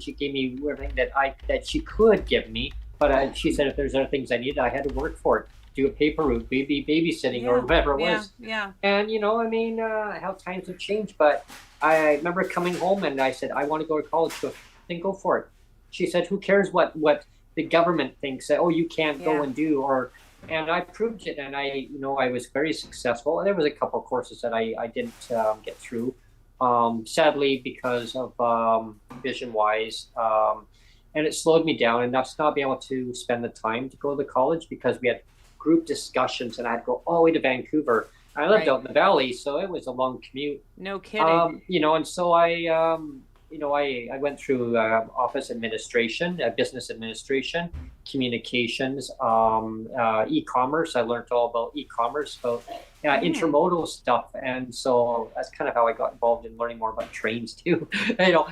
she gave me everything that she could give me. But she said if there's other things I needed, I had to work for it, do a paper route, babysitting, or whatever it was. And how times have changed. But I remember coming home and I said, I want to go to college. She goes, then go for it. She said, who cares what the government thinks? Oh, you can't go and do. And I proved it, and I was very successful. And there was a couple of courses that I didn't get through. Sadly, because of vision-wise, and it slowed me down, and that's not being able to spend the time to go to college because we had group discussions, and I had to go all the way to Vancouver. I lived out in the valley, so it was a long commute. No kidding. And so I went through office administration, business administration, communications, e-commerce. I learned all about e-commerce, about intermodal stuff, and so that's kind of how I got involved in learning more about trains too.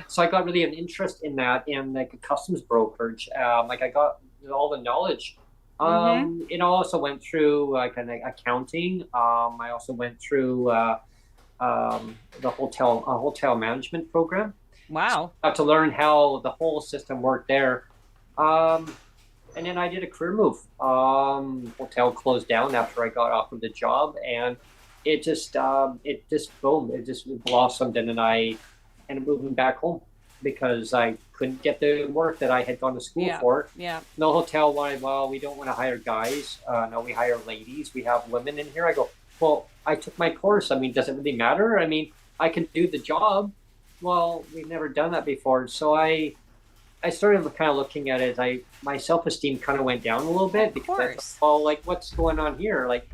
So I got really an interest in that, in like a customs brokerage. Like I got all the knowledge. Also went through kind of accounting. I also went through the hotel management program. Wow. So to learn how the whole system worked there. And then I did a career move. Hotel closed down after I got off of the job, and it just boom, it just blossomed, and then I ended up moving back home because I couldn't get the work that I had gone to school for. Yeah. No hotel wanted, well, we don't want to hire guys. No, we hire ladies. We have women in here. I go, well, I took my course. I mean, does it really matter? I mean, I can do the job. Well, we've never done that before. So I started kind of looking at it. My self-esteem kind of went down a little bit because I thought, well, like, what's going on here? Like,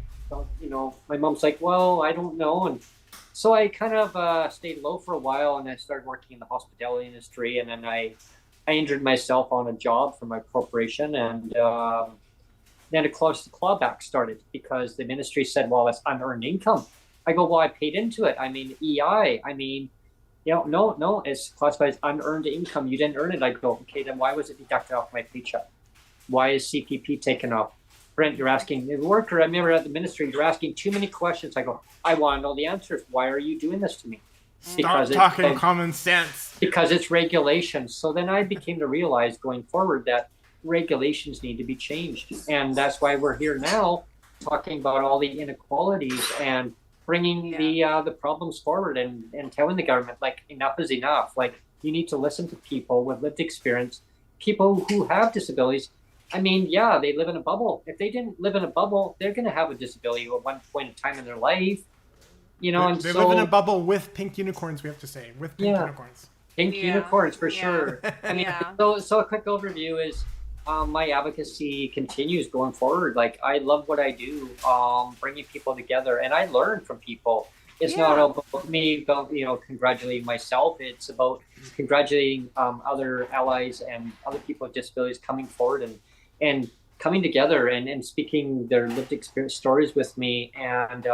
my mom's like, well, I don't know. And so I kind of stayed low for a while, and I started working in the hospitality industry. And then I injured myself on a job for my corporation. And then, of course, the clawback started because the ministry said, well, that's unearned income. I go, well, I paid into it. I mean, EI. I mean, no, it's classified as unearned income. You didn't earn it. I go, okay, then why was it deducted off my paycheck? Why is CPP taken off? Brent, you're asking the worker. I remember at the ministry, you're asking too many questions. I go, I want to know the answers. Why are you doing this to me? Stop talking common sense. Because it's regulations. So then I became to realize going forward that regulations need to be changed. And that's why we're here now talking about all the inequalities and bringing the problems forward and telling the government, like, enough is enough. Like, you need to listen to people with lived experience, people who have disabilities. I mean, yeah, they live in a bubble. If they didn't live in a bubble, they're going to have a disability at one point in time in their life. They live in a bubble with pink unicorns, we have to say. With pink unicorns. Pink unicorns, for sure. I mean, so a quick overview is my advocacy continues going forward. Like, I love what I do, bringing people together, and I learn from people. It's not about me, congratulating myself. It's about congratulating other allies and other people with disabilities coming forward and coming together and speaking their lived experience stories with me and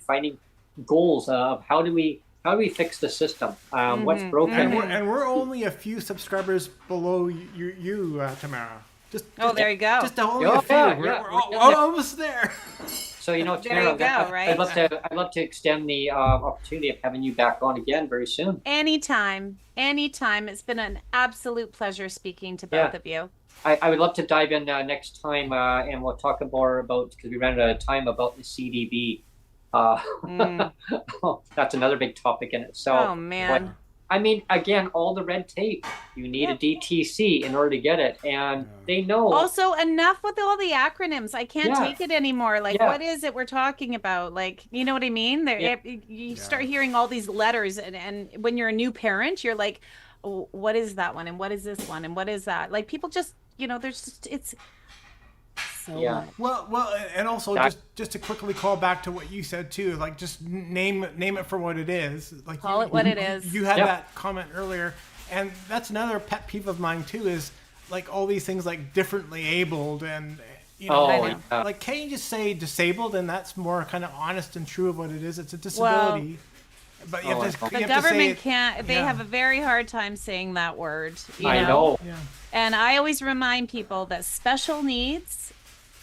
finding goals of how do we fix the system? What's broken? And we're only a few subscribers below you, Tamara. There you go. Just only a few. We're almost there. So Tamara, I'd love to extend the opportunity of having you back on again very soon. Anytime. It's been an absolute pleasure speaking to both of you. I would love to dive in next time, and we'll talk more about, because we ran out of time, about the CDB. That's another big topic in itself. Oh man. I mean, again, all the red tape. You need a DTC in order to get it, and they know. Also, enough with all the acronyms. I can't take it anymore. Like, what is it we're talking about? Like, you know what I mean? You start hearing all these letters, and when you're a new parent, you're like, oh, what is that one? And what is this one? And what is that? Like, people just, there's just, it's so much. Well, and also just to quickly call back to what you said too, like, just name it for what it is. Like, call it what it is. You had that comment earlier, and that's another pet peeve of mine too. Is like all these things like differently abled, and like, can't you just say disabled, and that's more kind of honest and true of what it is. It's a disability. But you have to, the government can't. They have a very hard time saying that word. I know. Yeah. And I always remind people that special needs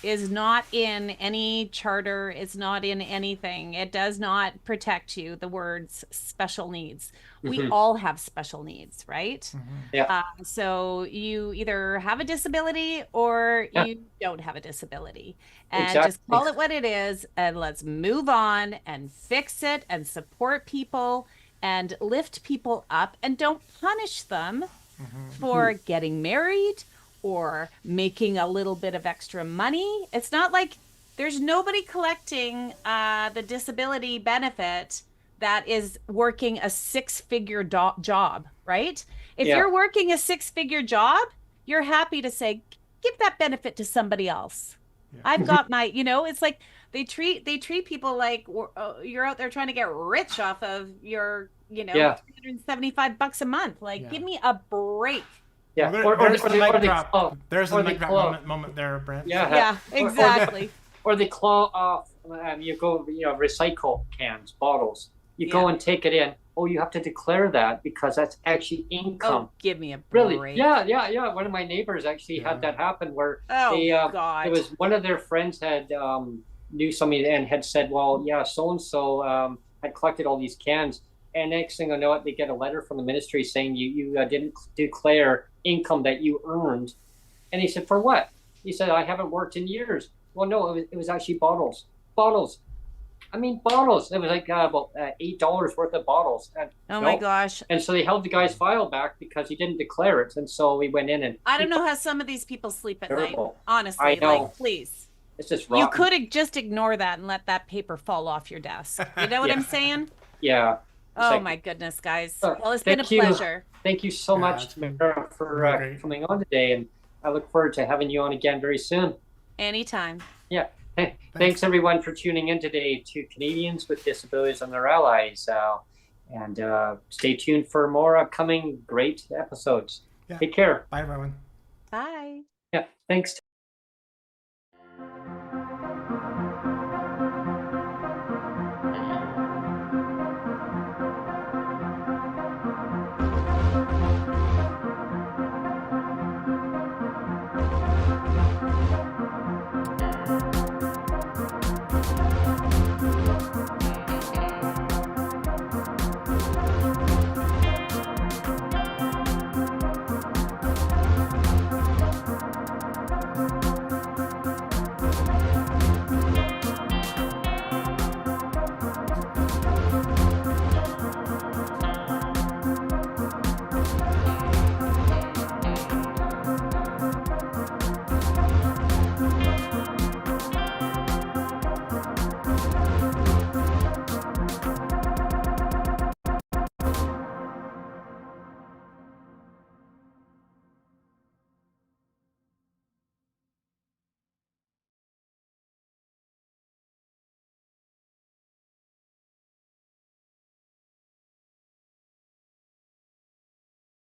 is not in any charter. It's not in anything. It does not protect you. The words special needs. We all have special needs, right? Mm-hmm. Yeah. So you either have a disability or you don't have a disability. And just call it what it is, and let's move on and fix it and support people and lift people up, and don't punish them for getting married or making a little bit of extra money. It's not like there's nobody collecting the disability benefit that is working a six-figure job, right? If you're working a six-figure job, you're happy to say, give that benefit to somebody else. Yeah. I've got my, it's like they treat people like you're out there trying to get rich off of your, $375 a month. Like, give me a break. Yeah. Well, there's the mic drop. Claw, there's the mic claw. drop moment there, Brent. Yeah. Yeah, exactly. Or they claw off. You go, recycle cans, bottles. You go and take it in. Oh, you have to declare that because that's actually income. Oh, give me a break. Really? Yeah. One of my neighbors actually had that happen where God. it was one of their friends had knew somebody and had said, well, yeah, so and so had collected all these cans, and next thing I know, they get a letter from the ministry saying you didn't declare income that you earned, and he said, for what? He said, I haven't worked in years. Well, no, it was actually bottles. I mean, bottles. It was like about $8 worth of bottles. And, my gosh. And so they held the guy's file back because he didn't declare it. And so we went in and... I don't know how some of these people sleep at night. Honestly, I know. like, please. It's just rotten. You could just ignore that and let that paper fall off your desk. You know what I'm saying? Yeah. Oh, my goodness, guys. Well, it's been a pleasure. Thank you so much, Tamara, for coming on today. And I look forward to having you on again very soon. Anytime. Yeah. Thanks, everyone, for tuning in today to Canadians with Disabilities and their Allies. And stay tuned for more upcoming great episodes. Yeah. Take care. Bye, everyone. Bye. Yeah, thanks.